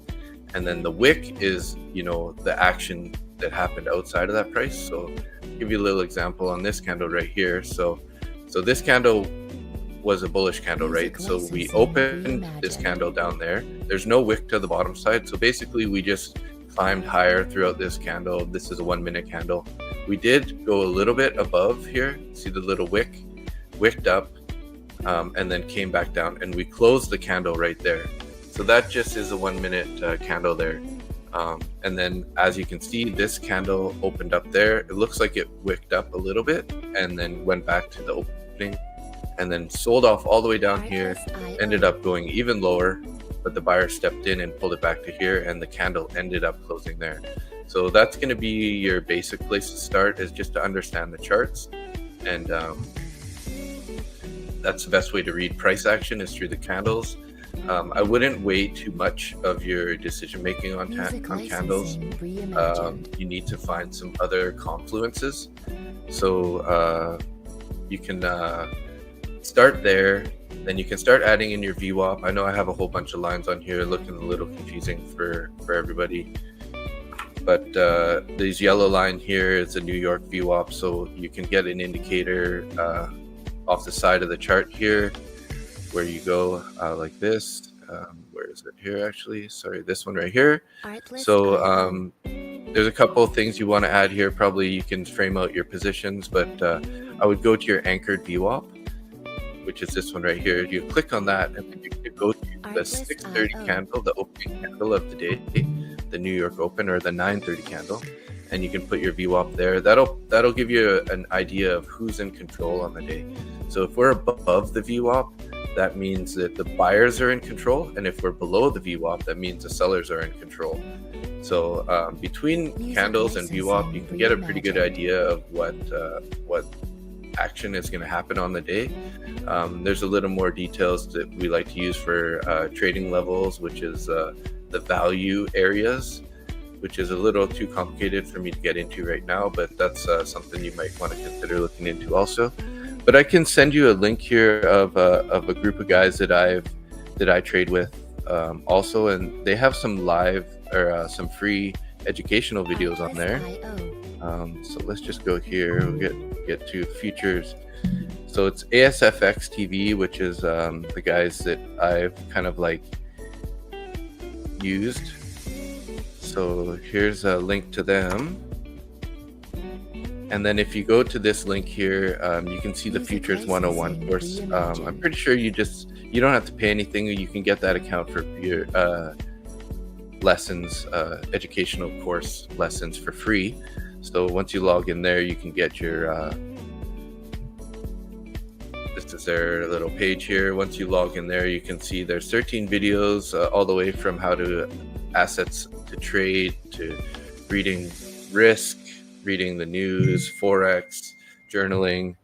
and then the wick is, you know, the action that happened outside of that price. So I'll give you a little example on this candle right here. So this candle was a bullish candle, right? So we opened this candle down there. There's no wick to the bottom side. So basically we just climbed higher throughout this candle. This is a 1 minute candle. We did go a little bit above here. See the little wicked up, and then came back down, and we closed the candle right there. So that just is a 1 minute candle there. And then as you can see, this candle opened up there. It looks like it wicked up a little bit and then went back to the opening, and then sold off all the way down here, ended up going even lower, but the buyer stepped in and pulled it back to here, and the candle ended up closing there. So that's going to be your basic place to start, is just to understand the charts. And that's the best way to read price action, is through the candles. I wouldn't weigh too much of your decision making on candles. You need to find some other confluences. So you can start there, then you can start adding in your VWAP. I know I have a whole bunch of lines on here looking a little confusing for everybody, but this yellow line here is a New York VWAP, so you can get an indicator off the side of the chart here, where you go like this. Where is it here? Actually, sorry, this one right here. So there's a couple of things you want to add here. Probably you can frame out your positions, but I would go to your anchored VWAP, which is this one right here. You click on that, and then you can go to the 6:30 candle, the opening candle of the day, the New York Open, or the 9:30 candle, and you can put your VWAP there. That'll give you an idea of who's in control on the day. So if we're above the VWAP, that means that the buyers are in control, and if we're below the VWAP, that means the sellers are in control. So between candles and VWAP, you can get a pretty good idea of what action is going to happen on the day. There's a little more details that we like to use for trading levels, which is the value areas, which is a little too complicated for me to get into right now, but that's something you might want to consider looking into also. But I can send you a link here of a group of guys that I trade with also, and they have some live or some free educational videos on there. So let's just go here. We'll get to futures. So it's ASFX TV, which is the guys that I've kind of like used. So here's a link to them. And then if you go to this link here, you can see the Futures 101 course. I'm pretty sure you don't have to pay anything. You can get that account for your lessons, educational course lessons for free. So once you log in there, you can get your this is their little page here. Once you log in there, you can see there's 13 videos all the way from how to assets to trade to reading risk, reading the news, forex, journaling.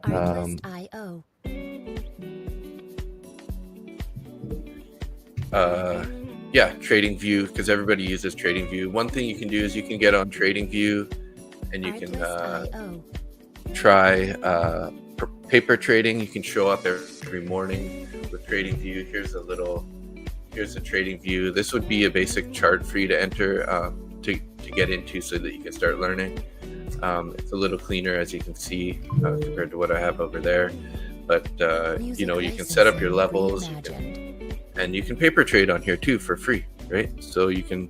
Artlist.io. Yeah, Trading View, because everybody uses Trading View. One thing you can do is you can get on Trading View and you can try paper trading. You can show up every morning with Trading View. Here's a Trading View. This would be a basic chart for you to enter to get into so that you can start learning. It's a little cleaner, as you can see, compared to what I have over there. But you can set up your levels, and you can paper trade on here too for free, right? So you can,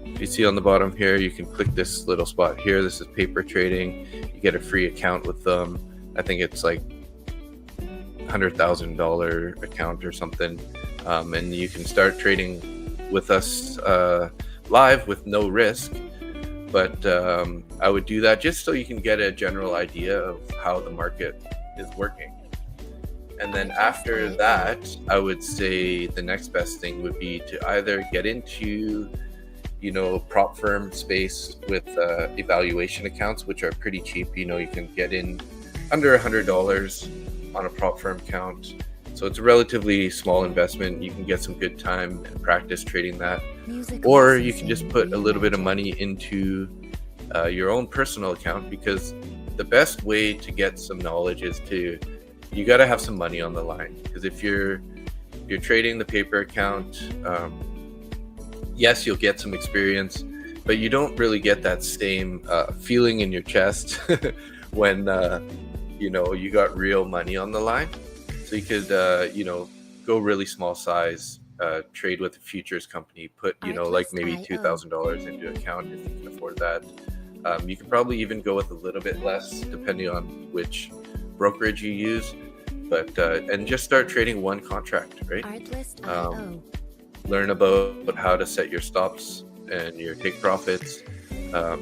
if you see on the bottom here, you can click this little spot here. This is paper trading. You get a free account with them. I think it's like $100,000 account or something, and you can start trading with us live with no risk. But I would do that just so you can get a general idea of how the market is working. And then after that, I would say the next best thing would be to either get into, prop firm space with evaluation accounts, which are pretty cheap. You can get in under $100 on a prop firm account. So it's a relatively small investment. You can get some good time and practice trading that. Or you can just put a little bit of money into your own personal account, because the best way to get some knowledge is you got to have some money on the line. Because if you're trading the paper account, yes, you'll get some experience, but you don't really get that same feeling in your chest when you got real money on the line. So you could go really small size, trade with a futures company, put like maybe $2,000 into an account if you can afford that. You can probably even go with a little bit less depending on which brokerage you use, but and just start trading one contract, right? Learn about how to set your stops and your take profits.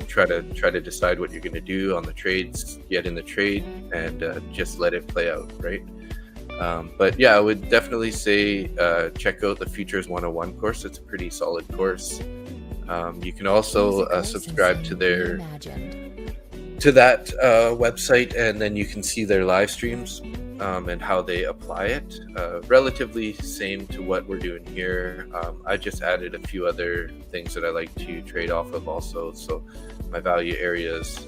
Try to decide what you're going to do on the trades, get in the trade, and just let it play out, right? But yeah, I would definitely say check out the Futures 101 course. It's a pretty solid course. You can also subscribe to that website, and then you can see their live streams and how they apply it. Relatively same to what we're doing here. I just added a few other things that I like to trade off of also. So my value areas,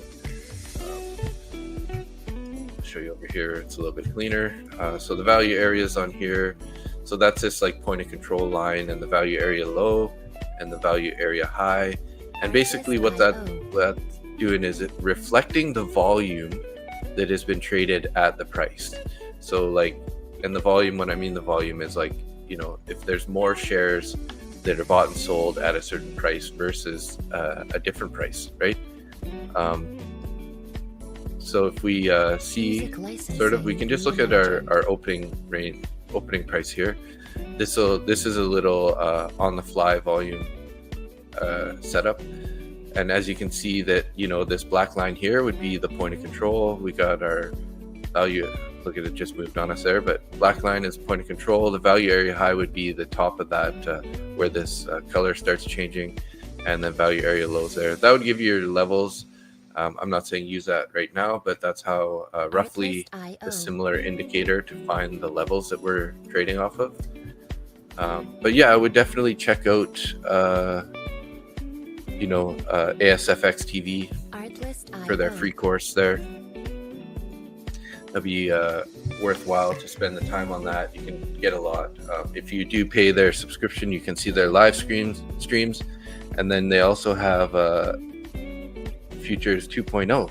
I'll show you over here. It's a little bit cleaner. So the value areas on here. So that's this like point of control line, and the value area low and the value area high. And basically what that's doing is it reflecting the volume that has been traded at the price. So like, and the volume, when I mean the volume, is like, if there's more shares that are bought and sold at a certain price versus a different price, right? So if we see we can just look at our opening price here. This is a little on the fly volume setup. And as you can see that, this black line here would be the point of control. We got our value, look at it, just moved on us there, but black line is point of control. The value area high would be the top of that where this color starts changing, and then value area lows there. That would give you your levels. I'm not saying use that right now, but that's how roughly the similar indicator to find the levels that we're trading off of. But yeah, I would definitely check out ASFX TV for their free course there. That'd be worthwhile to spend the time on that. You can get a lot. If you do pay their subscription, you can see their live streams, and then they also have Futures 2.0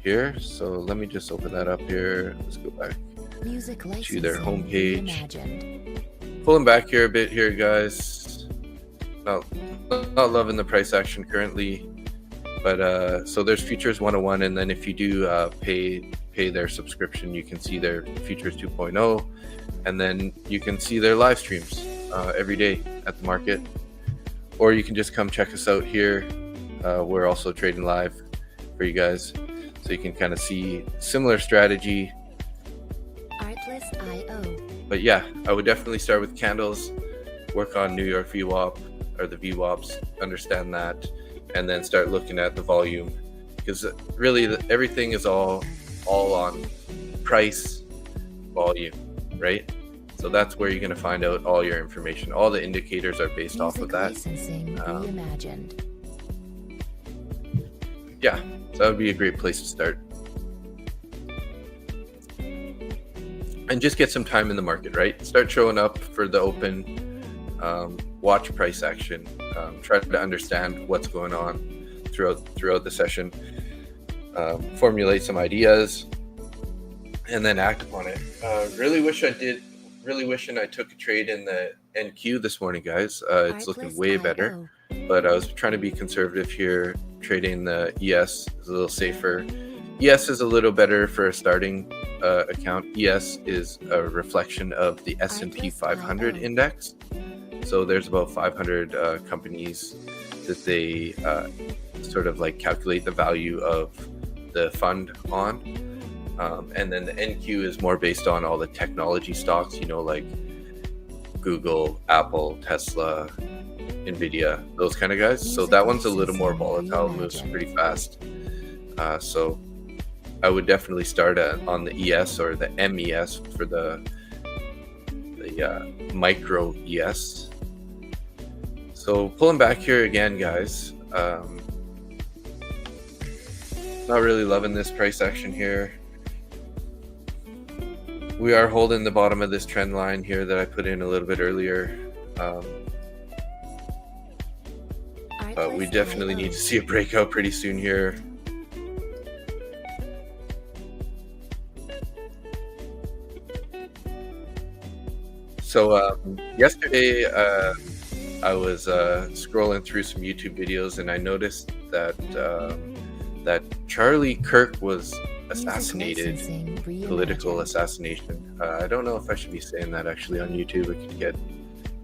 here. So let me just open that up here. Let's go back Music to their licensing homepage. reimagined. Pulling back here a bit here, guys. Not loving the price action currently, but so there's Futures 101, and then if you do pay their subscription, you can see their Futures 2.0, and then you can see their live streams every day at the market, or you can just come check us out here. We're also trading live for you guys, so you can kind of see similar strategy. Artlist.io. But yeah, I would definitely start with candles, work on New York VWAP or the VWAPs, understand that, and then start looking at the volume, because really everything is all on price, volume, right? So that's where you're going to find out all your information. All the indicators are based off of that. Licensing reimagined. Yeah, so that would be a great place to start. And just get some time in the market, right? Start showing up for the open, watch price action, try to understand what's going on throughout the session, formulate some ideas, and then act upon it. Really wishing I took a trade in the NQ this morning, guys. It's looking way better, but I was trying to be conservative here. Trading the ES is a little safer. ES is a little better for a starting account. ES is a reflection of the S&P 500 index. So there's about 500 companies that they sort of like calculate the value of the fund on. And then the NQ is more based on all the technology stocks, like Google, Apple, Tesla, Nvidia, those kind of guys. So that one's a little more volatile, moves pretty fast. So I would definitely start on the ES or the MES for the micro ES. So pulling back here again, guys. Not really loving this price action here. We are holding the bottom of this trend line here that I put in a little bit earlier. But we definitely need to see a breakout pretty soon here. So yesterday I was scrolling through some YouTube videos, and I noticed that that Charlie Kirk was assassinated, political assassination. I don't know if I should be saying that actually on YouTube. It could get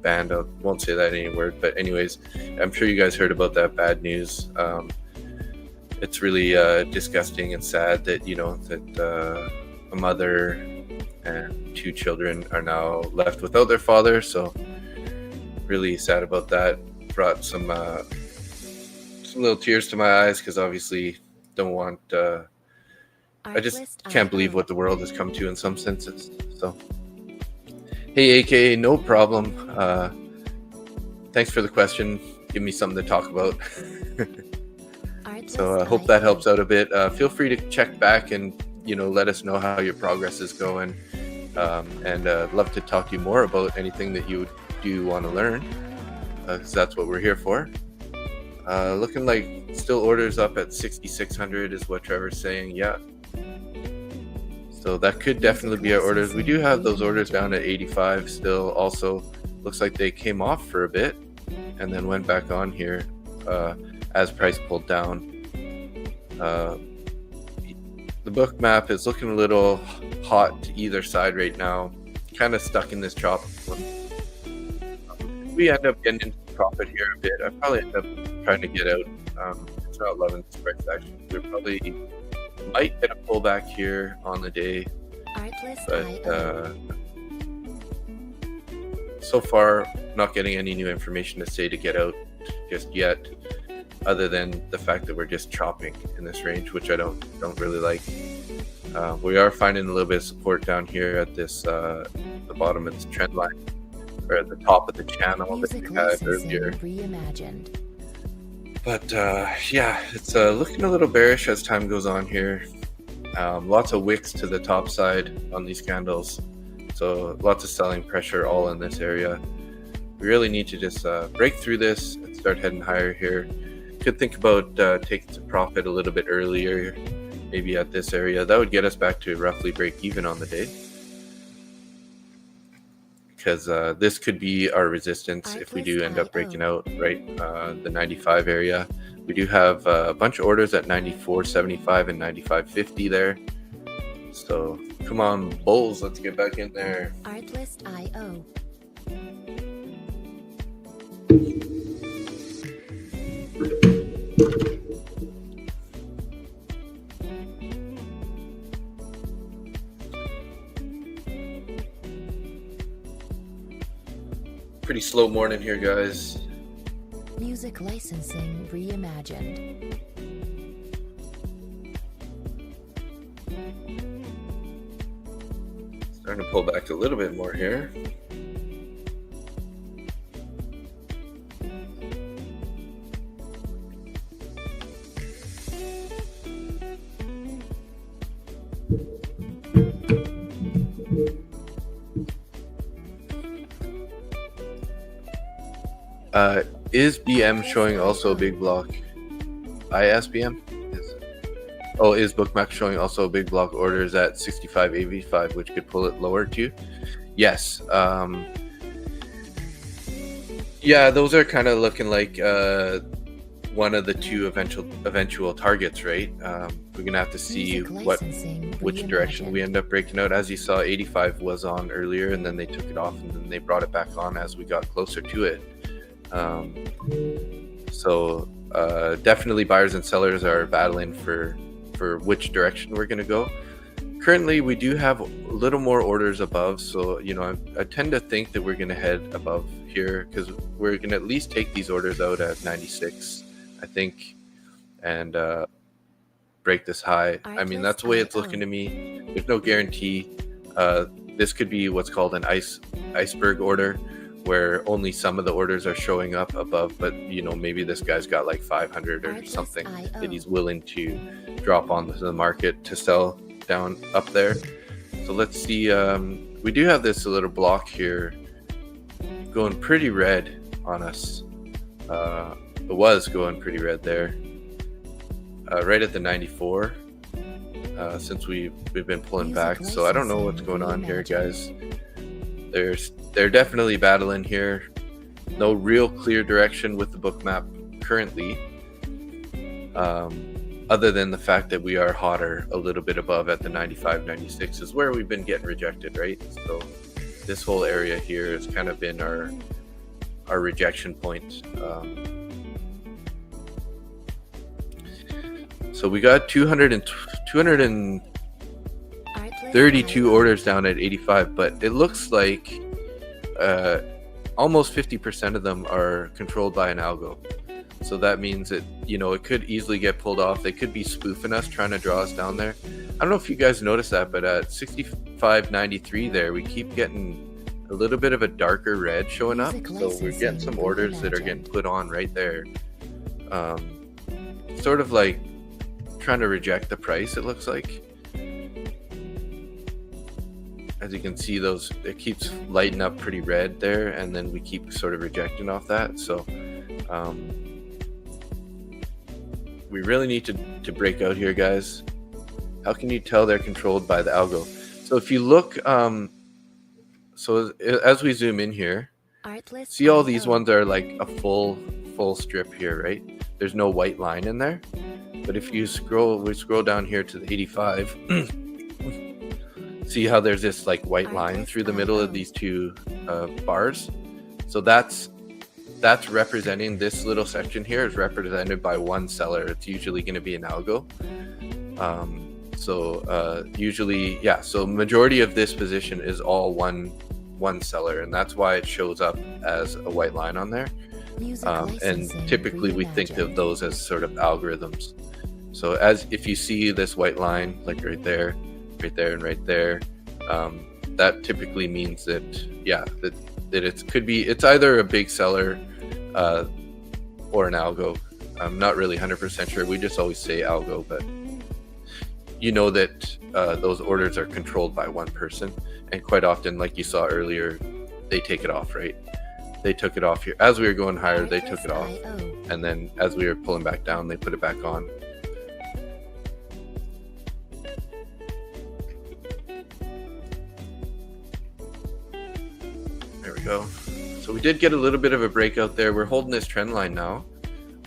banned. I won't say that any word, but anyways, I'm sure you guys heard about that bad news. It's really disgusting and sad that that a mother and two children are now left without their father. So really sad about that. Brought some little tears to my eyes, because obviously don't want I just can't believe what the world has come to in some senses. So hey, AKA, no problem. Thanks for the question. Give me something to talk about. So I hope that helps out a bit. Feel free to check back and let us know how your progress is going. And I'd love to talk to you more about anything that you do want to learn, because that's what we're here for. Looking like still orders up at 6,600 is what Trevor's saying. Yeah. So that could definitely be our orders. We do have those orders down at 85 still. Also, looks like they came off for a bit and then went back on here as price pulled down. The book map is looking a little hot to either side right now. Kind of stuck in this chop. We end up getting into profit here a bit. I probably end up trying to get out. It's not loving this price action. We probably might get a pullback here on the day, but so far not getting any new information to say to get out just yet, other than the fact that we're just chopping in this range, which I don't really like. We are finding a little bit of support down here at this the bottom of this trend line, or at the top of the channel that we had earlier. But yeah, it's looking a little bearish as time goes on here. Lots of wicks to the top side on these candles, so lots of selling pressure all in this area. We really need to just break through this and start heading higher here. Could think about taking some profit a little bit earlier maybe at this area. That would get us back to roughly break even on the day, because this could be our resistance if we do end up breaking out, right? The 95 area. We do have a bunch of orders at 94.75 and 95.50 there. So come on, bulls, let's get back in there. Artlist.io. Pretty slow morning here, guys. Music licensing reimagined. Starting to pull back a little bit more here. Is BM showing also a big block? ISBM? Is Bookmap showing also a big block orders at 65 AV5, which could pull it lower too? Yes. Yeah, those are kind of looking like one of the two eventual targets, right? We're gonna have to see which direction we end up breaking out. As you saw, 85 was on earlier, and then they took it off, and then they brought it back on as we got closer to it. So definitely buyers and sellers are battling for which direction we're going to go. Currently, we do have a little more orders above, so I tend to think that we're going to head above here, because we're going to at least take these orders out at 96, I think, and break this high. I mean, that's the way it's looking to me. There's no guarantee. This could be what's called an iceberg order, where only some of the orders are showing up above, but maybe this guy's got like 500 or something that he's willing to drop onto the market to sell down up there. So let's see. We do have this little block here going pretty red on us. It was going pretty red there, right at the 94, since we've been pulling back. So I don't know what's going on here, guys. They're definitely battling here. No real clear direction with the Bookmap currently, other than the fact that we are hotter a little bit above at the 95, 96 is where we've been getting rejected, right? So this whole area here has kind of been our rejection point. So we got 232 orders down at 85, but it looks like almost 50% of them are controlled by an algo. So that means that it could easily get pulled off. They could be spoofing us, trying to draw us down there. I don't know if you guys noticed that, but at 65.93 there, we keep getting a little bit of a darker red showing up. So we're getting some orders that are getting put on right there, sort of like trying to reject the price, it looks like. As you can see, it keeps lighting up pretty red there, and then we keep sort of rejecting off that. So we really need to break out here, guys. How can you tell they're controlled by the algo? So if you look, so as we zoom in here, see all these ones are like a full strip here, right? There's no white line in there. But if we scroll down here to the 85, see how there's this like white line through the middle of these two bars. So that's representing, this little section here is represented by one seller. It's usually going to be an algo. Usually, yeah, so majority of this position is all one seller, and that's why it shows up as a white line on there. And typically we think of those as sort of algorithms. So if you see this white line, like right there, and right there, that typically means that, yeah, that it's either a big seller or an algo. I'm not really 100% sure. We just always say algo, but that those orders are controlled by one person, and quite often, like you saw earlier, they take it off, right? They took it off here. As we were going higher, they took it off, and then as we were pulling back down, they put it back on. go. So we did get a little bit of a breakout there. We're holding this trend line now.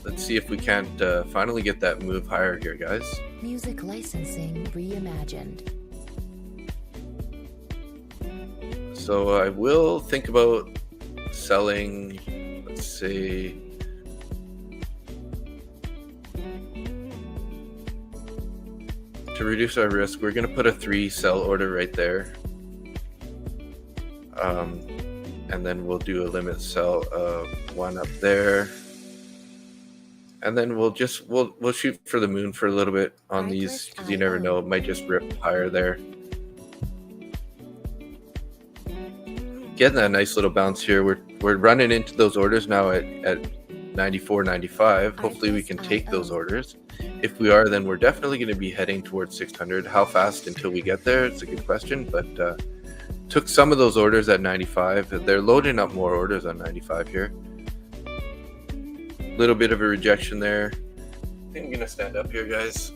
Let's see if we can't finally get that move higher here, guys. Music licensing reimagined. So I will think about selling, let's say, to reduce our risk, we're going to put a 3 sell order right there. And then we'll do a limit sell of 1 up there. And then we'll shoot for the moon for a little bit on these, because you never know, it might just rip higher there. Getting that nice little bounce here. We're running into those orders now at 94, 95. Hopefully we can take those orders. If we are, then we're definitely going to be heading towards 600. How fast until we get there? It's a good question, but took some of those orders at 95. They're loading up more orders on 95 here. Little bit of a rejection there. I think I'm gonna stand up here, guys.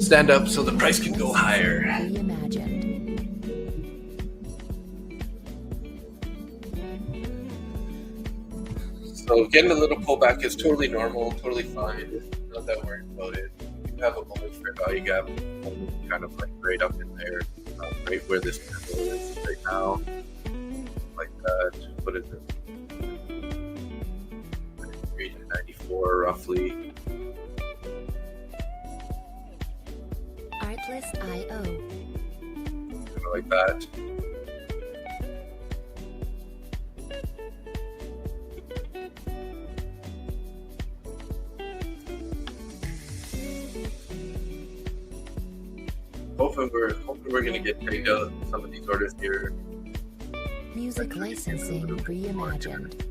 Stand up so the price can go higher. Reimagined. So getting a little pullback is totally normal, totally fine. Not that worried about it. You have a bullish fair value gap, kind of like right up in there, right where this candle is right now, like that. What is it? 94 roughly. Artlist.io. Kind of like that. Hopefully we're gonna get taken out some of these orders here. Music licensing reimagined.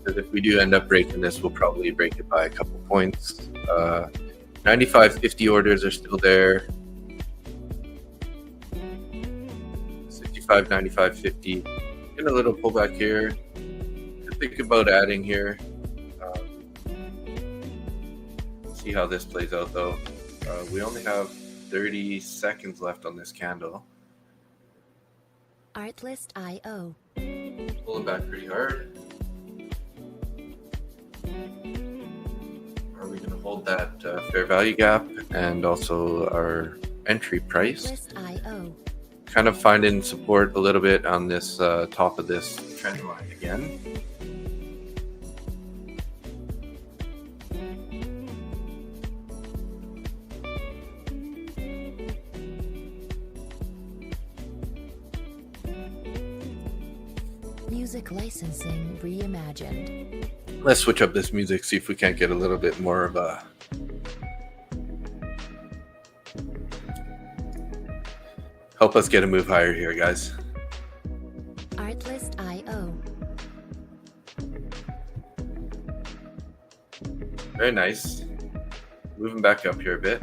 Because if we do end up breaking this, we'll probably break it by a couple points. 95.50 orders are still there. 65, 95.50. Get a little pullback here. Think about adding here. See how this plays out though. We only have 30 seconds left on this candle. Artlist.io. Pulling back pretty hard. Are we going to hold that fair value gap and also our entry price? Artlist.io. Kind of finding support a little bit on this top of this trend line again. Music licensing reimagined. Let's switch up this music, see if we can't get a little bit more of a... Help us get a move higher here, guys. Artlist.io. Very nice. Moving back up here a bit.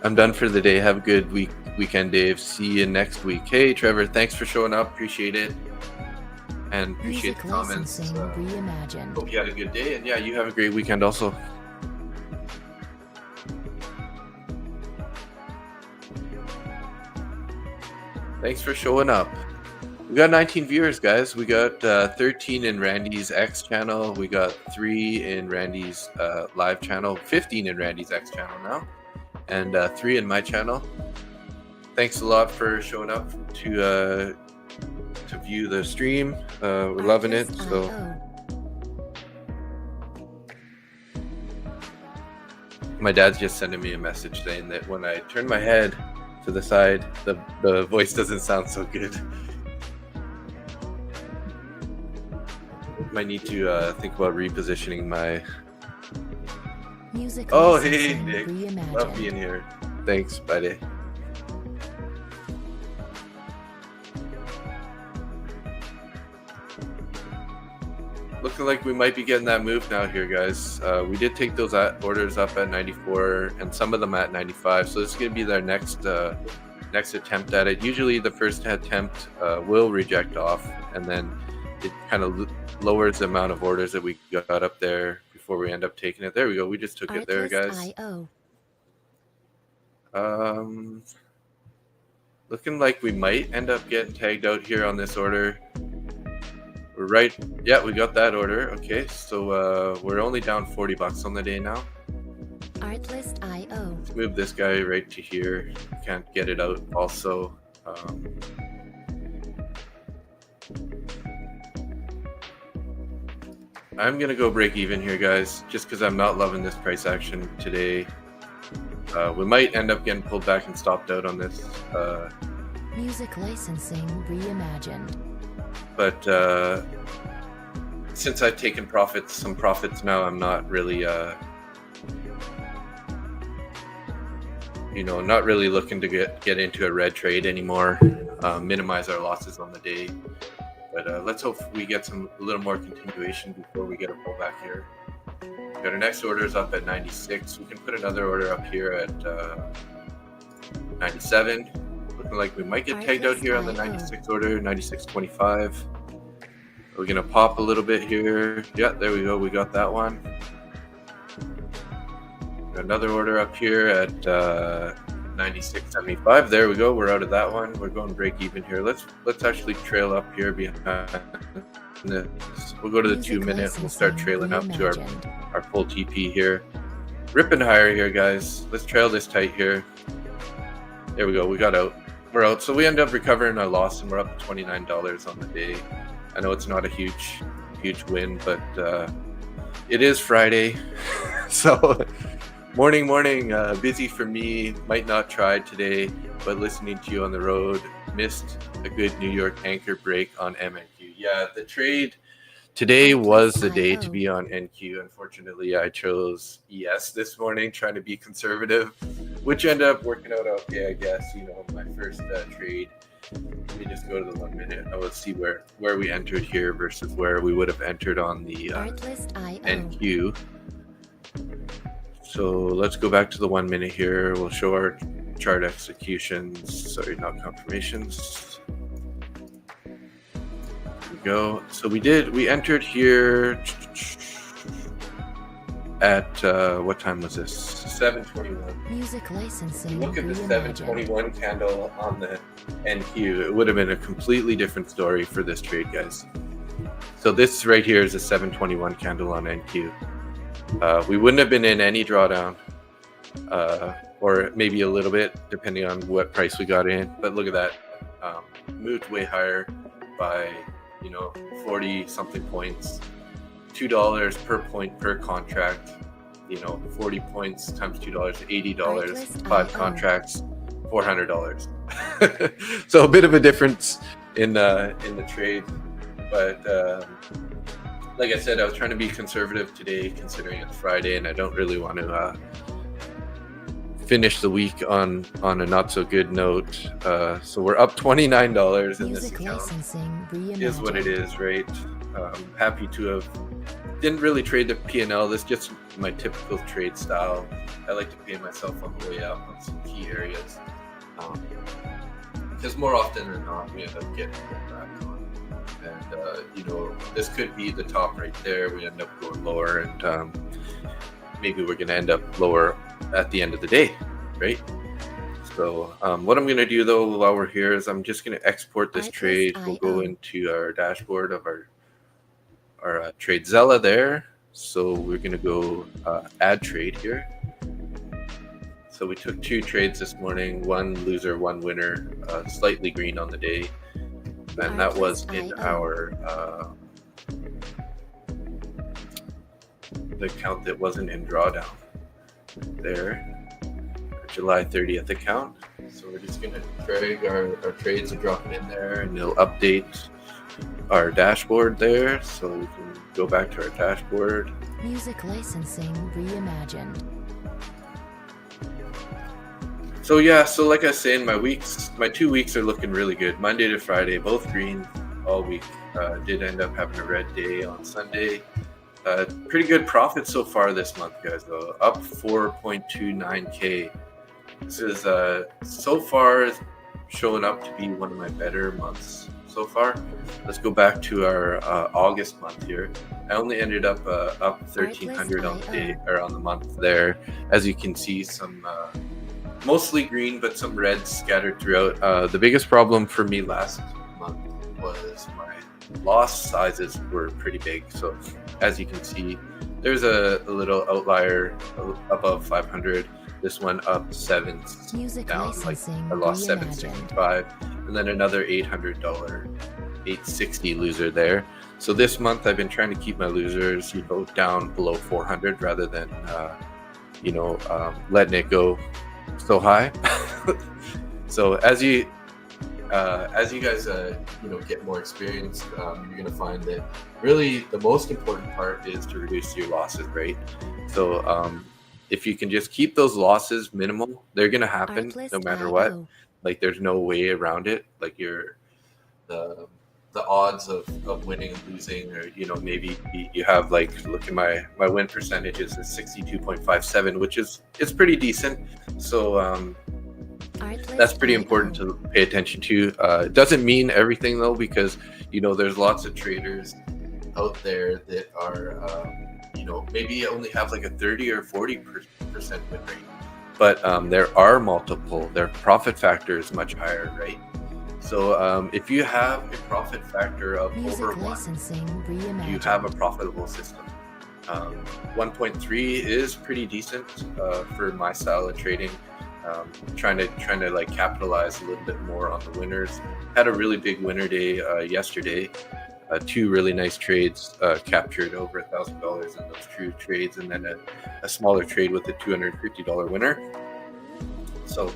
I'm done for the day. Have a good weekend, Dave. See you next week. Hey, Trevor, thanks for showing up. Appreciate it. And appreciate Music the comments. licensing reimagined. Hope you had a good day. And yeah, you have a great weekend also. Thanks for showing up. We got 19 viewers, guys. We got 13 in Randy's X channel. We got 3 in Randy's live channel. 15 in Randy's X channel now. And 3 in my channel. Thanks a lot for showing up to view the stream. We're loving it. So my dad's just sending me a message saying that when I turn my head to the side, the voice doesn't sound so good. Might need to think about repositioning my... Music Oh, hey, licensing Nick. reimagined. Love being here. Thanks, buddy. Looking like we might be getting that move now here, guys. We did take those orders up at 94 and some of them at 95. So this is going to be their next attempt at it. Usually the first attempt will reject off, and then it kind of lowers the amount of orders that we got up there before we end up taking it. There we go. We just took it there, guys. Artlist.io. Looking like we might end up getting tagged out here on this order. We're right. Yeah, we got that order. Okay, so we're only down $40 on the day now. Artlist.io. Let's move this guy right to here. Can't get it out also. I'm gonna go break even here, guys, just because I'm not loving this price action today. We might end up getting pulled back and stopped out on this. Music licensing reimagined. But since I've taken some profits now, I'm not really, not really looking to get into a red trade anymore. Minimize our losses on the day. But let's hope we get a little more continuation before we get a pullback here. Got our next orders up at 96. We can put another order up here at 97. Looking like we might get tagged out here on the 96 order, 96.25. We're gonna pop a little bit here. Yeah, there we go. We got that one. Got another order up here at 96.75. There we go. We're out of that one. We're going break even here. Let's actually trail up here behind this. We'll go to the 2 minute. We'll start trailing up to our full TP here. Ripping higher here, guys. Let's trail this tight here. There we go. We got out. We're out. So we end up recovering our loss, and we're up to $29 on the day. I know it's not a huge win, but it is Friday. So morning. Busy for me. Might not try today, but listening to you on the road. Missed a good New York anchor break on MNQ. Yeah, the trade today was the day to be on NQ. Unfortunately, I chose ES this morning, trying to be conservative, which ended up working out okay, I guess. My first trade. Let me just go to the 1 minute. I will see where we entered here versus where we would have entered on the NQ. So let's go back to the 1 minute here. We'll show our chart executions. Sorry, not confirmations. There we go. So we entered here at what time was this? 7:21. Music licensing. Look at the 7:21 candle on the NQ. It would have been a completely different story for this trade, guys. So this right here is a 7:21 candle on NQ. We wouldn't have been in any drawdown, or maybe a little bit, depending on what price we got in. But look at that. Moved way higher by 40 something points. $2 per point per contract. 40 points times $2, $80. 5 contracts, $400. So a bit of a difference in the trade, but like I said, I was trying to be conservative today, considering it's Friday, and I don't really want to finish the week on a not so good note. So we're up $29 in this account. Is what it is, right? Happy to have. Didn't really trade the P&L. This is just my typical trade style. I like to pay myself on the way out on some key areas. Because more often than not, we end up getting pulled back on. And, this could be the top right there. We end up going lower, and maybe we're going to end up lower at the end of the day, right? So what I'm going to do, though, while we're here is I'm just going to export this trade. We'll go into our dashboard of our TradeZella there. So we're going to go add trade here. So we took 2 trades this morning, 1 loser, 1 winner, slightly green on the day. And that was in our the account that wasn't in drawdown there, July 30th account. So we're just going to drag our trades and drop it in there, and it'll update our dashboard there. So we can go back to our dashboard. Music licensing reimagined. So yeah, so like I was saying, my 2 weeks are looking really good. Monday to Friday, both green all week. Did end up having a red day on Sunday. Pretty good profit so far this month, guys, though. Up 4.29K. This is so far showing up to be one of my better months so far. Let's go back to our August month here. I only ended up 1,300 on the day, or on the month there. As you can see, some mostly green, but some reds scattered throughout. The biggest problem for me last month was my loss sizes were pretty big. So as you can see, there's a little outlier above 500. This one up 7 Music down, like licensing I lost reimagined. 765, and then another $800 860 loser there. So this month I've been trying to keep my losers, down below 400 rather than letting it go so high. So as you guys get more experience, you're gonna find that really the most important part is to reduce your losses, right? So if you can just keep those losses minimal, they're gonna happen no matter what. Like there's no way around it. Like the odds of winning and losing, or maybe you have, like, look at my win percentages is 62.57, which is pretty decent. So that's pretty important to pay attention to. It doesn't mean everything though, because there's lots of traders out there that are maybe only have like a 30 or 40% win rate, but there are multiple. Their profit factor is much higher, right? So if you have a profit factor of over 1, you have a profitable system. 1.3 is pretty decent for my style of trading. Trying to like capitalize a little bit more on the winners. Had a really big winner day yesterday. 2 really nice trades, captured over $1,000 in those true trades, and then a smaller trade with a $250 winner. So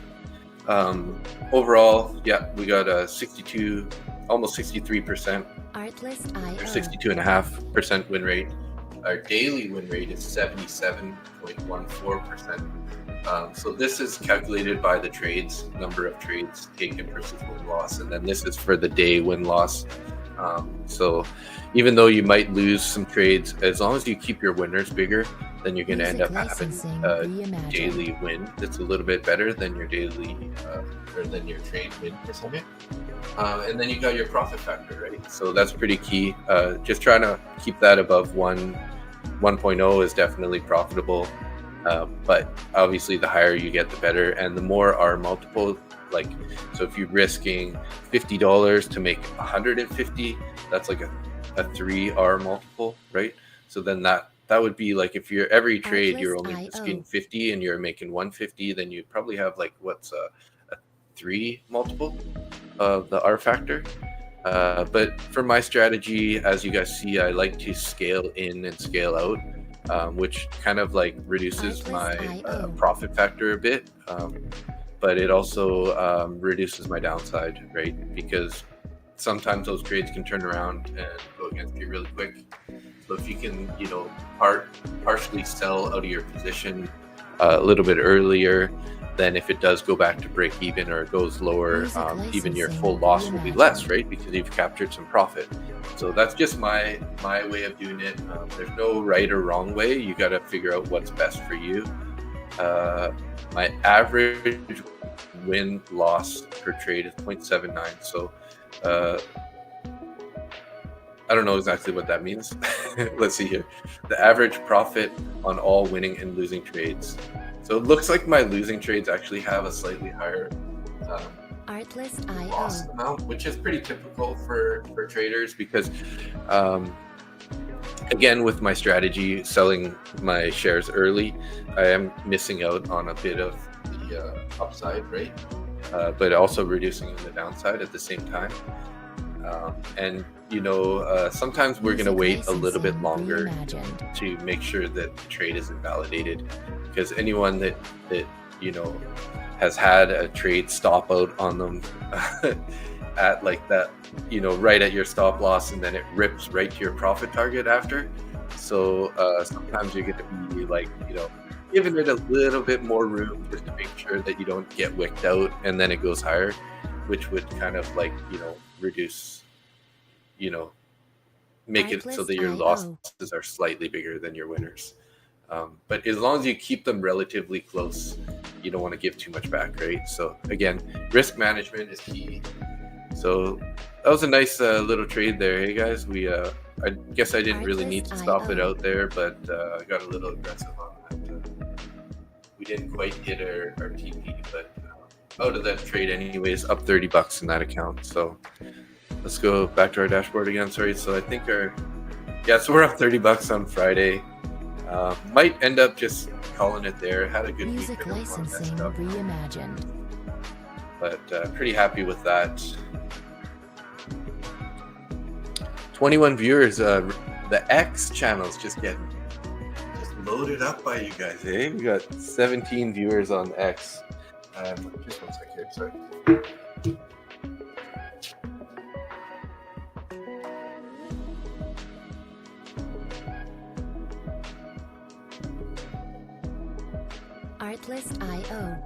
overall, yeah, we got a 62, almost 63%, or 62.5% win rate. Our daily win rate is 77.14%. So this is calculated by the trades, number of trades taken versus win loss, and then this is for the day win loss. So even though you might lose some trades, as long as you keep your winners bigger, then you're going to end up having a daily win that's a little bit better than your daily or than your trade win percentage. And then you got your profit factor, right? So that's pretty key. Just trying to keep that above 1.0 is definitely profitable. But obviously the higher you get, the better. And the more our multiple, like, so if you're risking $50 to make 150, that's like a 3R multiple, right? So then that would be like, if you're every trade you're only risking 50 and you're making 150, then you probably have like what's a 3 multiple of the R factor. But for my strategy, as you guys see, I like to scale in and scale out, which kind of like reduces my profit factor a bit, but it also reduces my downside, right? Because sometimes those trades can turn around and go against you really quick. So if you can, partially sell out of your position a little bit earlier, then if it does go back to break even or it goes lower, even your full loss will be less, right? Because you've captured some profit. So that's just my way of doing it. There's no right or wrong way. You got to figure out what's best for you. My average win loss per trade is 0.79. So I don't know exactly what that means. Let's see here. The average profit on all winning and losing trades. So it looks like my losing trades actually have a slightly higher loss amount, which is pretty typical for traders, because again, with my strategy, selling my shares early, I am missing out on a bit of the upside, right? But also reducing the downside at the same time. And sometimes we're going to wait a little bit longer to make sure that the trade is invalidated, because anyone that has had a trade stop out on them at like that, right at your stop loss, and then it rips right to your profit target after. So sometimes you're going to be like, giving it a little bit more room just to make sure that you don't get wicked out and then it goes higher, which would kind of like, reduce, make it so that your losses are slightly bigger than your winners. But as long as you keep them relatively close, you don't want to give too much back, right? So again, risk management is key. So that was a nice little trade there. Hey guys, I guess I didn't really need to stop it out there, but I got a little aggressive on that. We didn't quite hit our TP, but out of that trade anyways, up $30 in that account. So let's go back to our dashboard again. Sorry. So I think so we're up $30 on Friday. Might end up just calling it there. Had a good Music week. licensing reimagined. But pretty happy with that. 21 viewers. The X channel's just loaded up by you guys, eh? We got 17 viewers on X. Just one sec here, sorry. Artlist.io.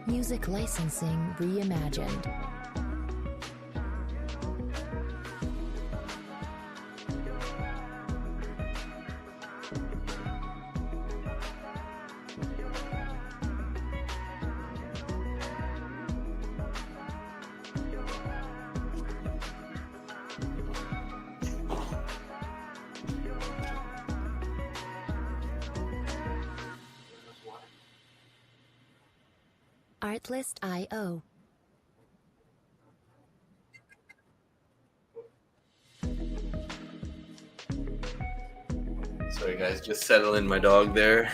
Music licensing reimagined. Artlist.io. Sorry guys, just settling my dog there.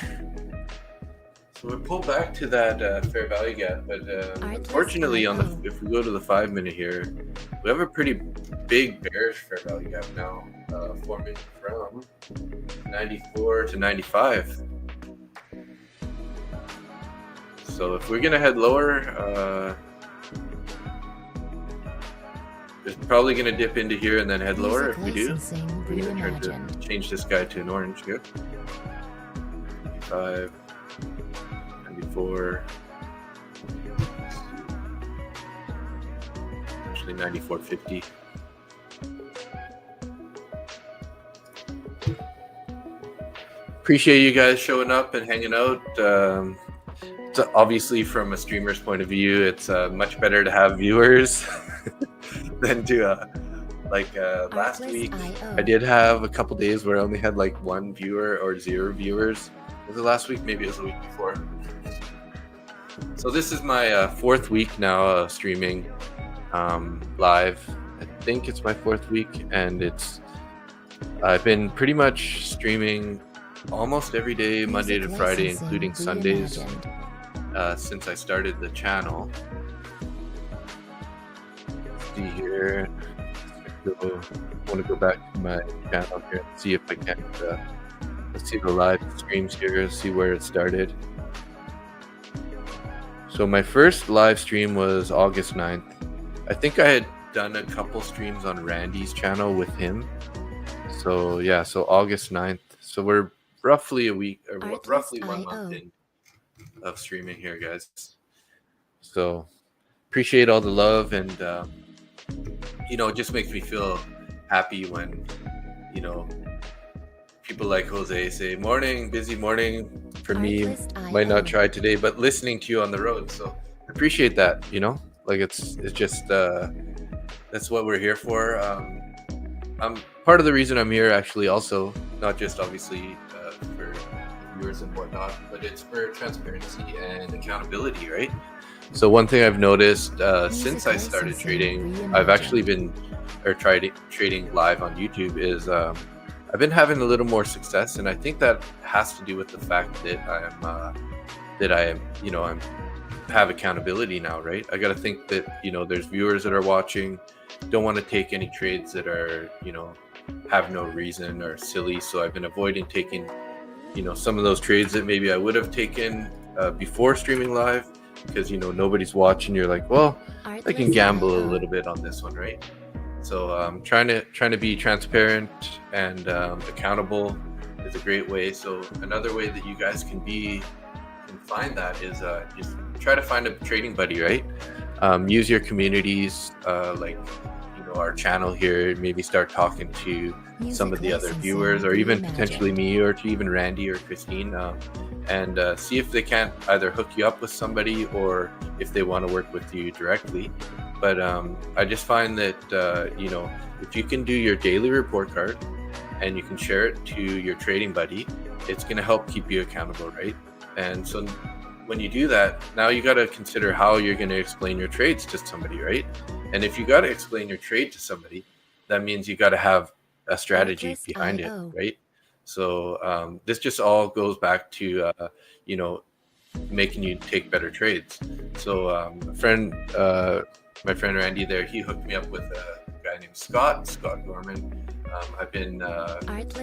So we pulled back to that fair value gap, but unfortunately if we go to the 5-minute here, we have a pretty big bearish fair value gap now, forming from 94 to 95. So if we're gonna head lower, it's probably gonna dip into here and then head lower. If we do, we're gonna try to change this guy to an orange. Good. 95, 94, actually 94.50. Appreciate you guys showing up and hanging out. So obviously, from a streamer's point of view, it's much better to have viewers than to last week. I did have a couple days where I only had like 1 viewer or 0 viewers. Was it last week? Maybe it was the week before. So this is my 4th week now streaming live. I think it's my 4th week, and I've been pretty much streaming almost every day, Monday to Friday, including Sundays. Since I started the channel. Let's see here. I want to go back to my channel here and see if I can. Let's see the live streams here, see where it started. So my first live stream was August 9th. I think I had done a couple streams on Randy's channel with him. So yeah, so August 9th. So we're roughly a week, or roughly 1 month in of streaming here, guys. So appreciate all the love, and it just makes me feel happy when people like Jose say busy morning for me, might not try today, but listening to you on the road. So appreciate that. It's just that's what we're here for. I'm part of the reason I'm here, actually, also not just obviously for viewers and whatnot, but it's for transparency and accountability, right? So one thing I've noticed since I started trading, I've actually been trading live on YouTube, is I've been having a little more success, and I think that has to do with the fact that I have accountability now, right? I got to think that there's viewers that are watching, don't want to take any trades that are have no reason or silly. So I've been avoiding taking some of those trades that maybe I would have taken before streaming live, because nobody's watching. You're like, well, I can gamble a little bit on this one, right? So trying to be transparent and accountable is a great way. So another way that you guys can find that is just try to find a trading buddy, right? Use your communities, our channel here, maybe start talking to some of the other viewers, or even potentially reimagined. me, or to even Randy or Christine, and see if they can't either hook you up with somebody or if they want to work with you directly. But I just find that if you can do your daily report card and you can share it to your trading buddy, it's going to help keep you accountable, right? And so when you do that, now you got to consider how you're going to explain your trades to somebody, right? And if you got to explain your trade to somebody, that means you got to have a strategy behind it, Artlist.io. right? So this just all goes back to making you take better trades. So my friend Randy there, he hooked me up with a guy named Scott Gorman. I've been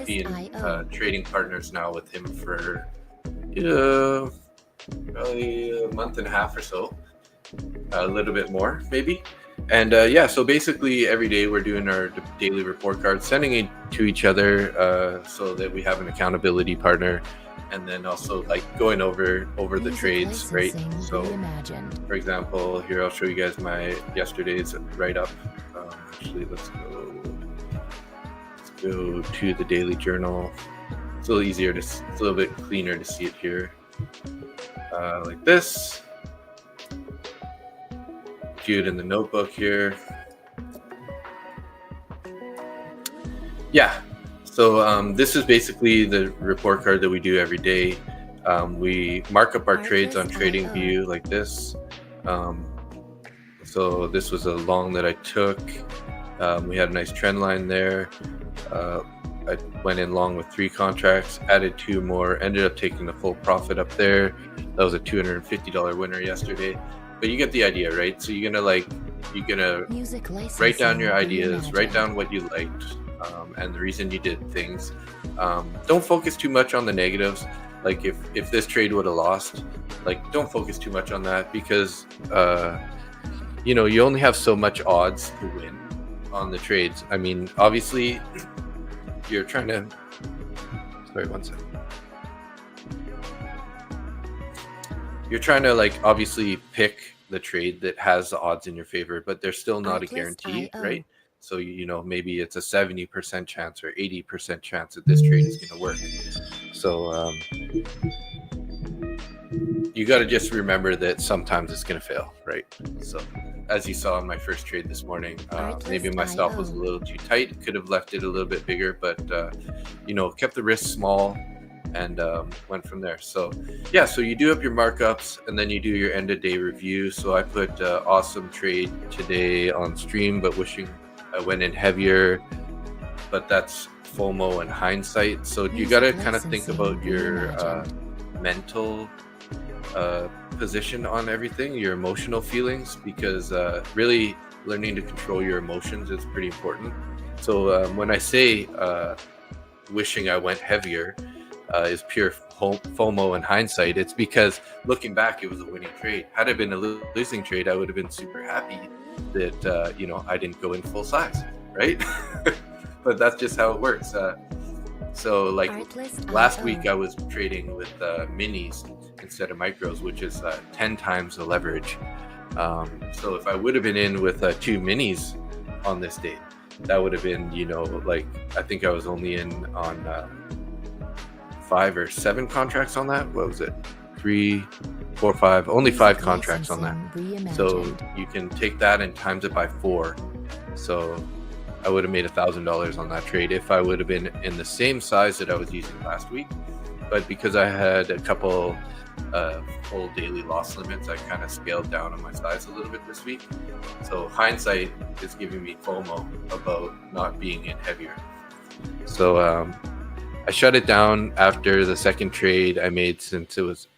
being Artlist.io. trading partners now with him for probably a month and a half or so, a little bit more maybe. And so basically every day we're doing our daily report card, sending it to each other so that we have an accountability partner, and then also like going over the Music trades, right? licensing So reimagined. for example, here I'll show you guys my yesterday's write-up. Actually, let's go to the daily journal. It's a little easier it's a little bit cleaner to see it here, like this. View it in the notebook here. Yeah. So this is basically the report card that we do every day. We mark up our trades on TradingView like this. So this was a long that I took. We had a nice trend line there. I went in long with 3 contracts, added 2 more, ended up taking the full profit up there. That was a $250 winner yesterday. But you get the idea, right? So you're gonna Music write down your licensing ideas, write reimagined. down what you liked, and the reason you did things. Don't focus too much on the negatives. Like if this trade would have lost, like don't focus too much on that, because you only have so much odds to win on the trades. I mean, obviously you're trying to, sorry, one second. You're trying to obviously pick the trade that has the odds in your favor, but they're still not a guarantee, Artlist.io. right? So maybe it's a 70% chance or 80% chance that this trade is going to work. So you got to just remember that sometimes it's going to fail, right? So as you saw in my first trade this morning, maybe my stop was a little too tight. Could have left it a little bit bigger, but kept the risk small and went from there. So yeah, so you do up your markups and then you do your end of day review. So I put awesome trade today on stream, but wishing I went in heavier, but that's FOMO and hindsight. So you got to kind of think about your mental position on everything, your emotional feelings, because really learning to control your emotions is pretty important. So when I say wishing I went heavier is pure FOMO and hindsight, it's because looking back, it was a winning trade. Had it been a losing trade, I would have been super happy that I didn't go in full size, right? But that's just how it works. So last week I was trading with minis instead of micros, which is 10 times the leverage. So if I would have been in with 2 minis on this date, that would have been I think I was only in on 5 or 7 contracts on that. What was it? 3, 4, 5, only 5 contracts on that. So you can take that and times it by 4. So I would have made $1,000 on that trade if I would have been in the same size that I was using last week. But because I had a couple full daily loss limits, I kind of scaled down on my size a little bit this week. So hindsight is giving me FOMO about not being in heavier. So I shut it down after the second trade I made, since it was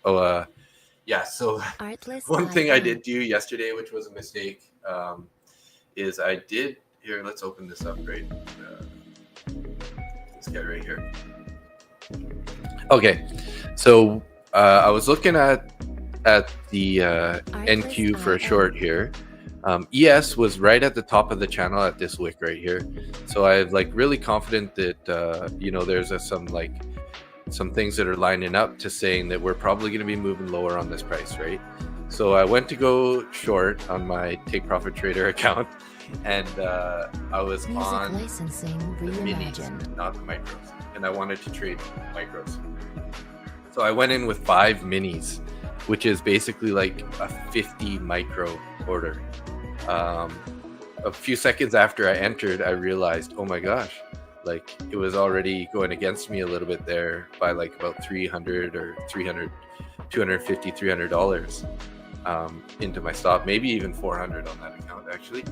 so one thing I did do yesterday, which was a mistake, is I did here. Let's open this up, right? This guy right here. Okay, so I was looking at the NQ for a short here. ES was right at the top of the channel at this wick right here. So I'm really confident that there's some things that are lining up to saying that we're probably going to be moving lower on this price, right? So I went to go short on my Take Profit Trader account, and I was Music on licensing the minis, reimagined. not the micros, and I wanted to trade micros. So I went in with 5 minis, which is basically like a 50 micro order. A few seconds after I entered, I realized, oh my gosh, like it was already going against me a little bit there by like about 300 or 300, 250, $300 into my stop, maybe even 400 on that account actually.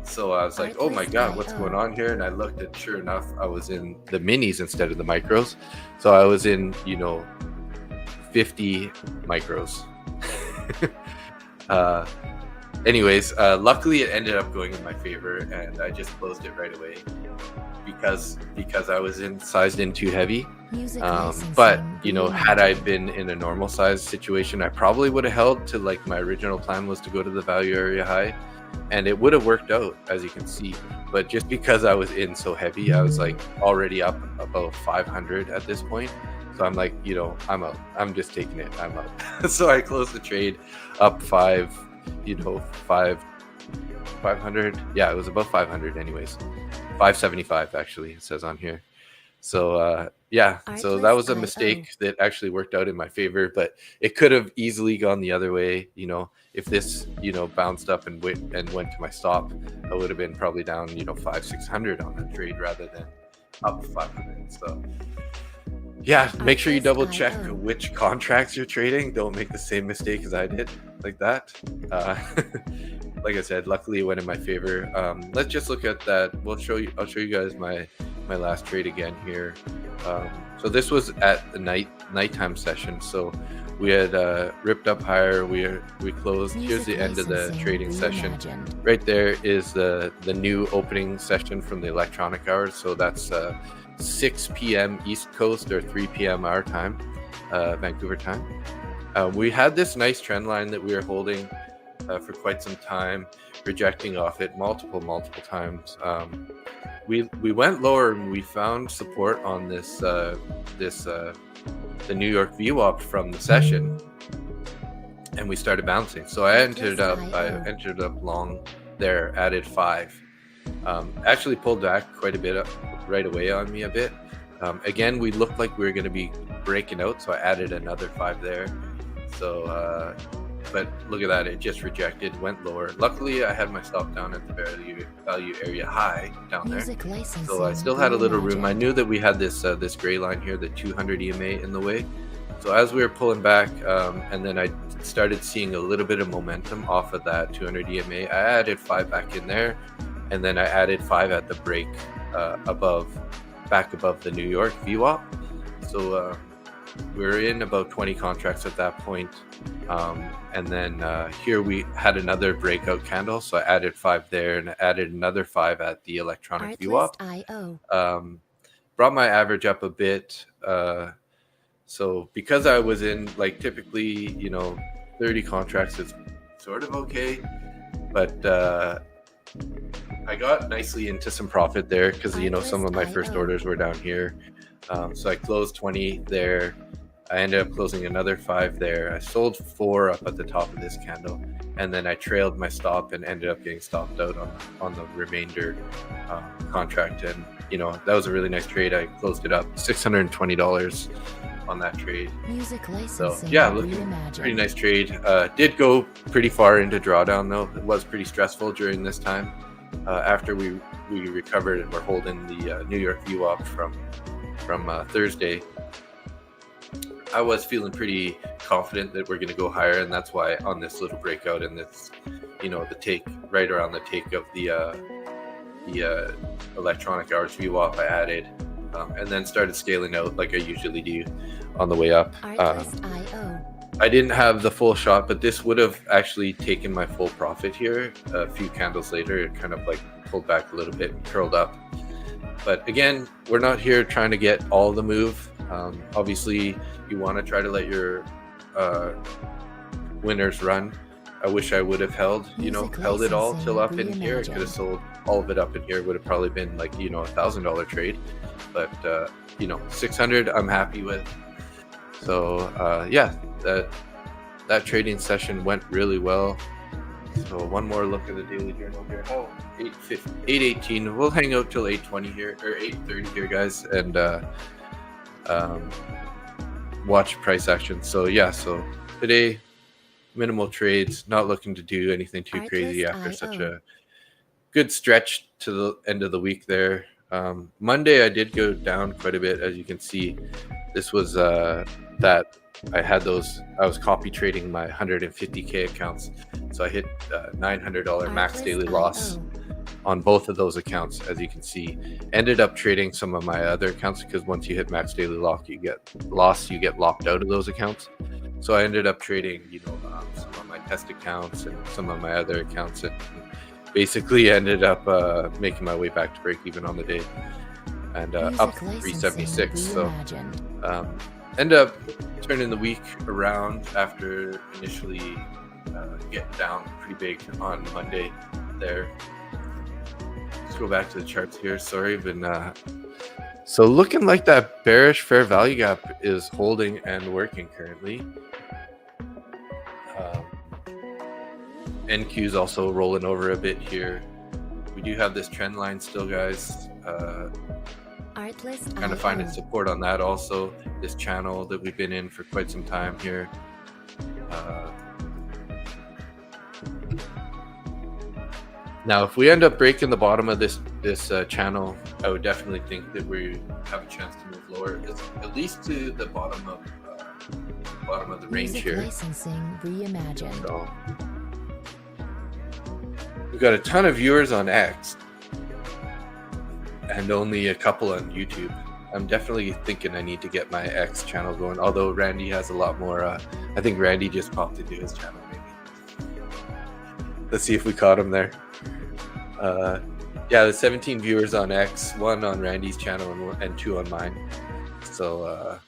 So I was like, oh my God, what's going on here? And I looked, and sure enough, I was in the minis instead of the micros. So I was in, 50 micros. Anyways, luckily it ended up going in my favor, and I just closed it right away because I was sized in too heavy. But had I been in a normal size situation, I probably would have held to, like, my original plan was to go to the value area high, and it would have worked out, as you can see. But just because I was in so heavy, I was like already up about 500 at this point. So I'm like, I'm out. I'm just taking it. I'm out. So I closed the trade up 500. Yeah, it was about 500 anyways. 575 actually, it says on here. So so that was a mistake that actually worked out in my favor, but it could have easily gone the other way. If this bounced up and went to my stop, I would have been probably down 500-600 on that trade rather than up 500. So yeah, make sure you double check which contracts you're trading. Don't make the same mistake as I did like that. Like I said, luckily it went in my favor. Let's just look at that. I'll show you guys my last trade again here. So this was at the nighttime session. So we had ripped up higher. We closed. Here's the end of the trading session. Right there is the new opening session from the electronic hours. So that's 6 p.m. East Coast or 3 p.m. our time, Vancouver time. We had this nice trend line that we were holding for quite some time, rejecting off it multiple times. We went lower and we found support on the New York VWAP from the session, and we started bouncing. So I entered up long there, added 5. Actually pulled back quite a bit right away on me a bit. Again, we looked like we were going to be breaking out, so I added another 5 there. So but look at that, it just rejected, went lower. Luckily I had my stop down at the value area high down there, so I still had a little room. I knew that we had this gray line here, the 200 EMA in the way. So as we were pulling back, and then I started seeing a little bit of momentum off of that 200 EMA, I added 5 back in there, and then I added 5 at the break back above the New York VWAP. So we're in about 20 contracts at that point. And then here we had another breakout candle, so I added 5 there, and I added another 5 at the electronic VWAP. Brought my average up a bit. So because I was in, like, typically 30 contracts is sort of okay, but I got nicely into some profit there because some of my first orders were down here. So I closed 20 there. I ended up closing another 5 there. I sold 4 up at the top of this candle, and then I trailed my stop and ended up getting stopped out on the remainder contract. And that was a really nice trade. I closed it up $620 on that trade. So yeah, looking pretty nice trade. Did go pretty far into drawdown though. It was pretty stressful during this time. After we recovered and we're holding the New York VWAP from Thursday, I was feeling pretty confident that we're going to go higher, and that's why on this little breakout and this, the take right around the take of the electronic hours VWAP, I added, and then started scaling out like I usually do on the way up. I didn't have the full shot, but this would have actually taken my full profit here. A few candles later, it kind of like pulled back a little bit and curled up. But again, we're not here trying to get all the move. Obviously, you want to try to let your winners run. I wish I would have held it all till up in here. I could have sold all of it up in here. It would have probably been like, $1,000 trade. But, 600 I'm happy with. So, that trading session went really well. So one more look at the daily journal here. Oh, 8:18. We'll hang out till 8:20 here, or 8:30 here, guys, and watch price action. So yeah, so today, minimal trades, not looking to do anything too crazy after such a good stretch to the end of the week there. Monday, I did go down quite a bit, as you can see. This was that I was copy trading my 150K accounts. So I hit $900 max daily loss on both of those accounts, as you can see. Ended up trading some of my other accounts because once you hit max daily lock, you get locked out of those accounts. So I ended up trading, some of my test accounts and some of my other accounts, and basically ended up making my way back to break even on the day, and up 376. So ended up turning the week around after initially getting down pretty big on Monday there. Let's go back to the charts here. Sorry, so looking like that bearish fair value gap is holding and working currently. NQ is also rolling over a bit here. We do have this trend line still, guys. Kind of finding support on that also. This channel that we've been in for quite some time here. Now, if we end up breaking the bottom of this channel, I would definitely think that we have a chance to move lower, at least to the bottom of the range here. Licensing reimagined. So, we've got a ton of viewers on X and only a couple on YouTube. I'm definitely thinking I need to get my X channel going, although Randy has a lot more. I think Randy just popped into his channel, maybe. Let's see if we caught him there. Yeah, the 17 viewers on X, 1 on Randy's channel and 2 on mine. So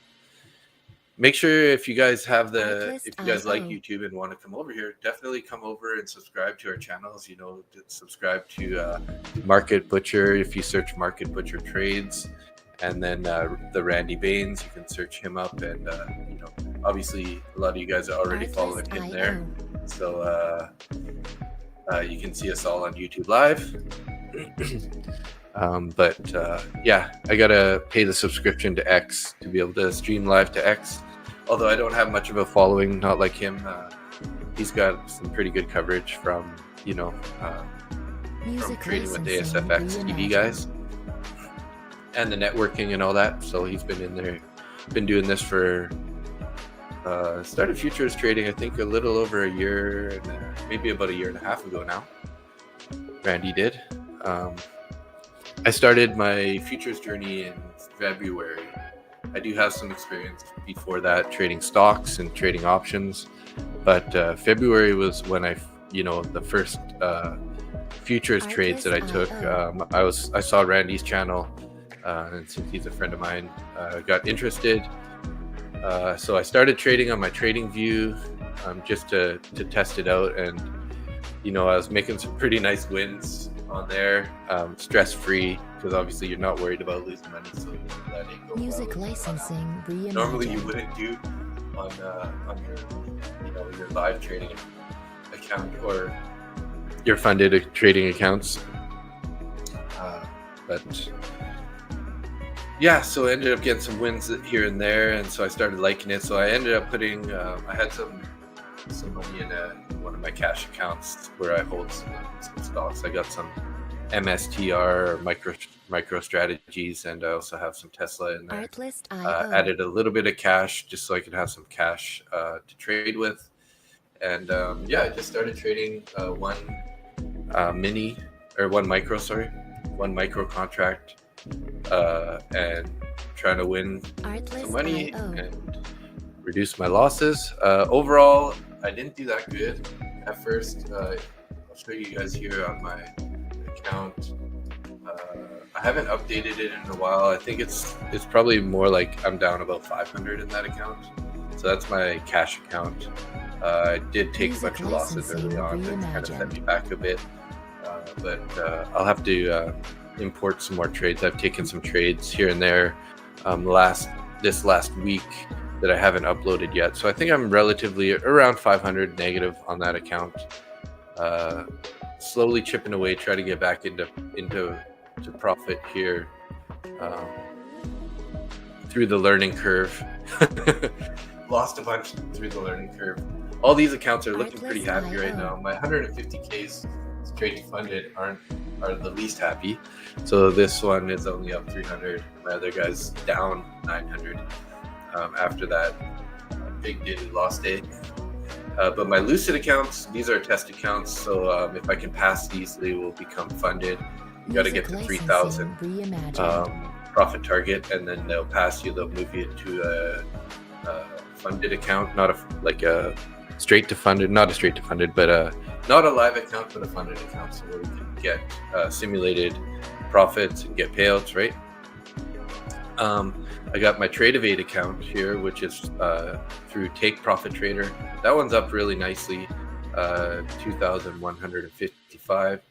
make sure if you guys like YouTube and want to come over here, definitely come over and subscribe to our channels. Subscribe to Market Butcher if you search Market Butcher Trades, and then the Randy Baines, you can search him up, and obviously a lot of you guys are already following him there. So you can see us all on YouTube Live. Yeah, I gotta pay the subscription to X to be able to stream live to X. Although I don't have much of a following, not like him. He's got some pretty good coverage from trading with the ASFX TV guys and the networking and all that. So he's been in there, been doing this for started futures trading, I think, a little over a year, and maybe about a year and a half ago now. Randy did. I started my futures journey in February. I do have some experience before that trading stocks and trading options, but February was when the first futures trades that I took. I saw Randy's channel, and since he's a friend of mine, got interested. So I started trading on my trading view, just to test it out, and I was making some pretty nice wins on there, stress-free, because obviously you're not worried about losing money, so you let it go. Music licensing reimagined. Normally you wouldn't do on your live trading account or your funded trading accounts, but yeah, so I ended up getting some wins here and there, and so I started liking it. So I ended up putting, I had some money in one of my cash accounts where I hold some stocks. I got some MSTR, or micro strategies, and I also have some Tesla in there. Added a little bit of cash just so I could have some cash to trade with. And yeah, I just started trading one micro contract, and trying to win some money and reduce my losses. Overall, I didn't do that good at first. I'll show you guys here on my account. I haven't updated it in a while. I think it's probably more like I'm down about 500 in that account. So that's my cash account. I did take a bunch of losses early on and kind of set me back a bit. But I'll have to import some more trades. I've taken some trades here and there this last week that I haven't uploaded yet. So I think I'm relatively around 500 negative on that account. slowly chipping away, try to get back into profit here through the learning curve. Lost a bunch through the learning curve. All these accounts are looking pretty happy right now. My 150Ks straight funded are the least happy. So this one is only up 300. My other guy's down 900 after that big daily loss day. But my Lucid accounts, these are test accounts. So if I can pass these, they will become funded. You got to get to 3,000 profit target, and then they'll pass you. They'll move you to a funded account, not a straight to funded, not a straight to funded, but not a live account, but a funded account, so where we can get simulated profits and get payouts, right? I got my Trade-Evade account here, which is through Take Profit Trader. That one's up really nicely, 2,155.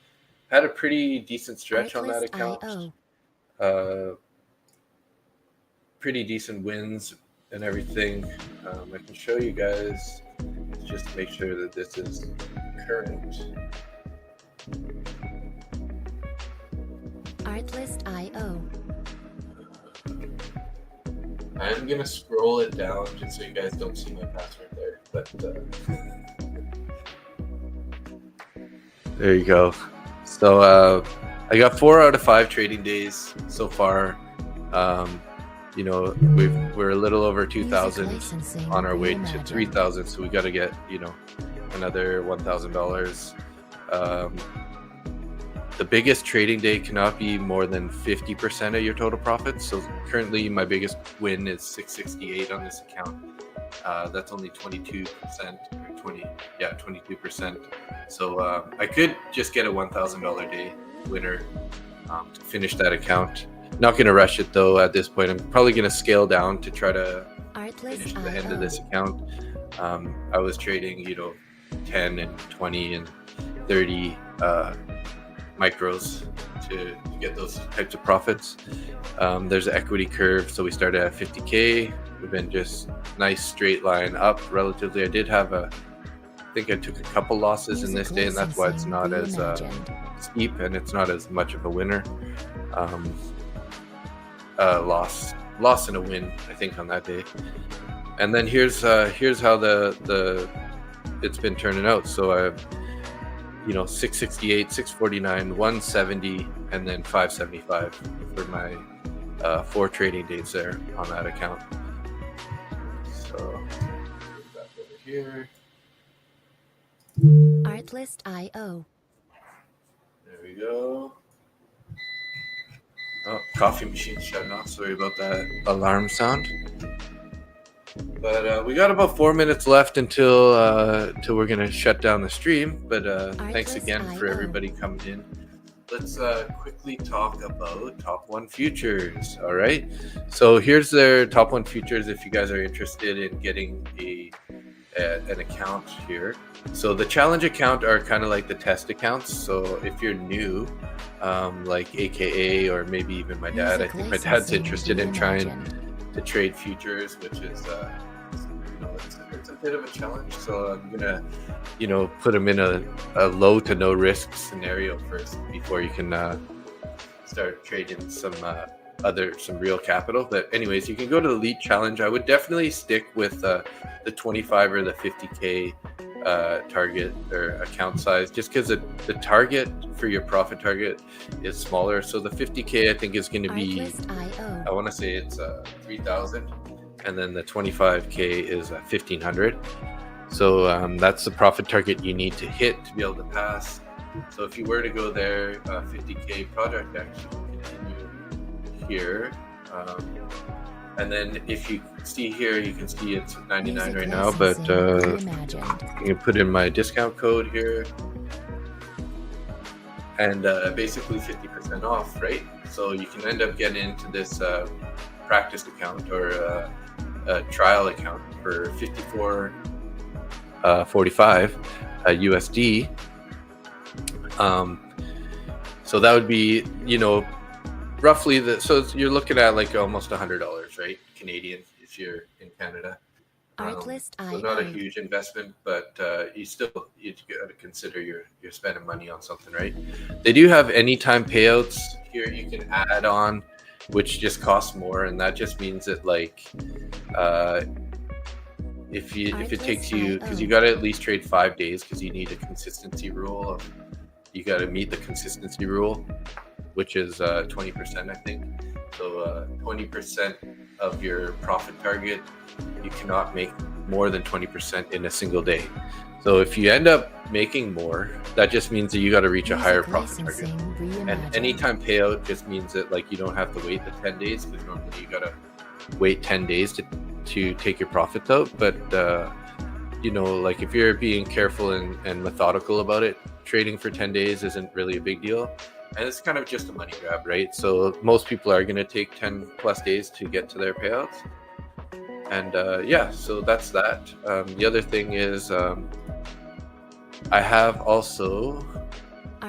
Had a pretty decent stretch on that account. Pretty decent wins and everything. I can show you guys just to make sure that this is current. Artlist.io. I'm gonna scroll it down just so you guys don't see my password there, but there you go. So I got 4 out of 5 trading days so far. We're a little over 2,000 on our way to 3,000, so we got to get another $1,000. The biggest trading day cannot be more than 50% of your total profits. So currently my biggest win is 668 on this account. That's only 22% or 22%. So I could just get a $1,000 day winner to finish that account. Not going to rush it though at this point. I'm probably going to scale down to try to finish the end of this account. I was trading 10 and 20 and 30 micros to get those types of profits. There's an equity curve, so we started at 50K. We've been just nice straight line up relatively. I think I took a couple losses in this day, and that's why it's not as steep and it's not as much of a winner. Loss and a win, I think, on that day. And then here's how the it's been turning out. So I've 668, 649, 170, and then 575 for my 4 trading days there on that account. So back over here. Artlist.io. There we go. Oh, coffee machine's shutting off. Sorry about that alarm sound. But we got about 4 minutes left until we're gonna shut down the stream. But thanks again for everybody coming in. Let's quickly talk about Top 1 Futures. All right. So here's their Top 1 Futures if you guys are interested in getting an account here. So the challenge account are kind of like the test accounts. So if you're new, like AKA or maybe even my dad, I think my dad's interested in trying to trade futures, which is it's a bit of a challenge. So I'm gonna put them in a low to no risk scenario first before you can start trading some real capital. But anyways, you can go to the Elite Challenge. I would definitely stick with the 25 or the 50K target or account size, just because the target for your profit target is smaller. So the 50K I think is going to be, I want to say it's 3,000, and then the 25K is 1,500. So that's the profit target you need to hit to be able to pass. So if you were to go there, 50K project actually can continue here. And then if you see here, you can see it's 99 right now, but you can put in my discount code here and basically 50% off, right? So you can end up getting into this practice account or a trial account for 54.45 USD. So that would be, roughly so you're looking at like almost $100, right? Canadian, if you're in Canada. So not a huge investment, but you got to consider you're spending money on something, right? They do have anytime payouts here you can add on, which just costs more, and that just means that like if it takes you, because you got to at least trade 5 days, because you need a consistency rule of, you got to meet the consistency rule, which is 20%, I think. So 20% of your profit target, you cannot make more than 20% in a single day. So if you end up making more, that just means that you got to reach a higher profit target. And anytime payout just means that like you don't have to wait the 10 days, because normally you got to wait 10 days to take your profits out. But you know, like if you're being careful and methodical about it, trading for 10 days isn't really a big deal. And it's kind of just a money grab, right? So most people are going to take 10 plus days to get to their payouts. And yeah, so that's that. The other thing is I have also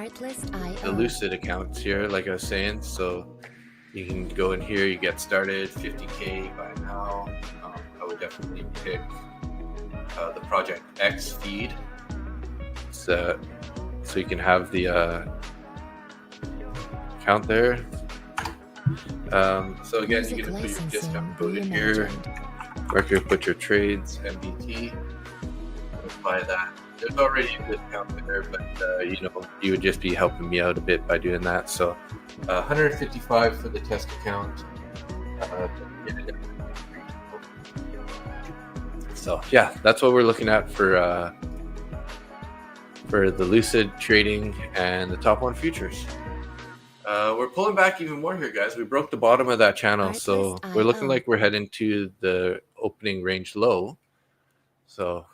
the Lucid accounts here, like I was saying. So you can go in here, you get started, 50K by now. I would definitely pick the Project X feed. So you can have the account there. So again, you're going to put your discount code in here. Where you put your trades, MBT, apply that. There's already a discount there, but you know, you would just be helping me out a bit by doing that. So 155 for the test account. So yeah, that's what we're looking at for the Lucid trading and the top one futures. We're pulling back even more here, guys. We broke the bottom of that channel, so we're looking like we're heading to the opening range low. So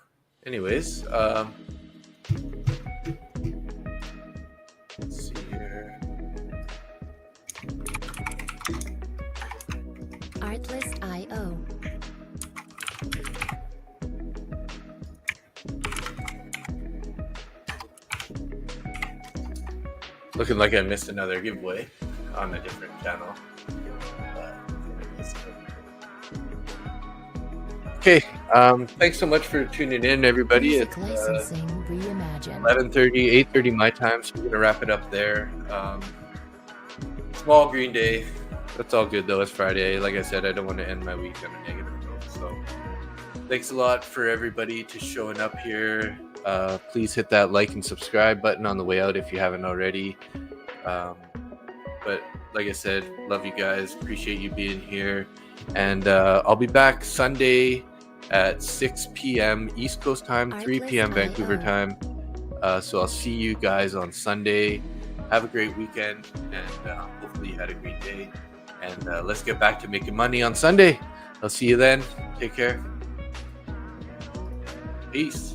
anyways, let's see here. Artlist.io. Looking like I missed another giveaway on a different channel. Okay, thanks so much for tuning in, everybody. It's 11:30, 8:30 my time, so we're gonna wrap it up there. Small green day. That's all good though. It's Friday. Like I said, I don't want to end my week on a negative note. So thanks a lot for everybody to showing up here. Please hit that like and subscribe button on the way out if you haven't already. But like I said, love you guys. Appreciate you being here. And I'll be back Sunday at 6 p.m. East Coast time, 3 p.m. Vancouver time. So I'll see you guys on Sunday. Have a great weekend, and hopefully you had a great day. And let's get back to making money on Sunday. I'll see you then. Take care. Peace.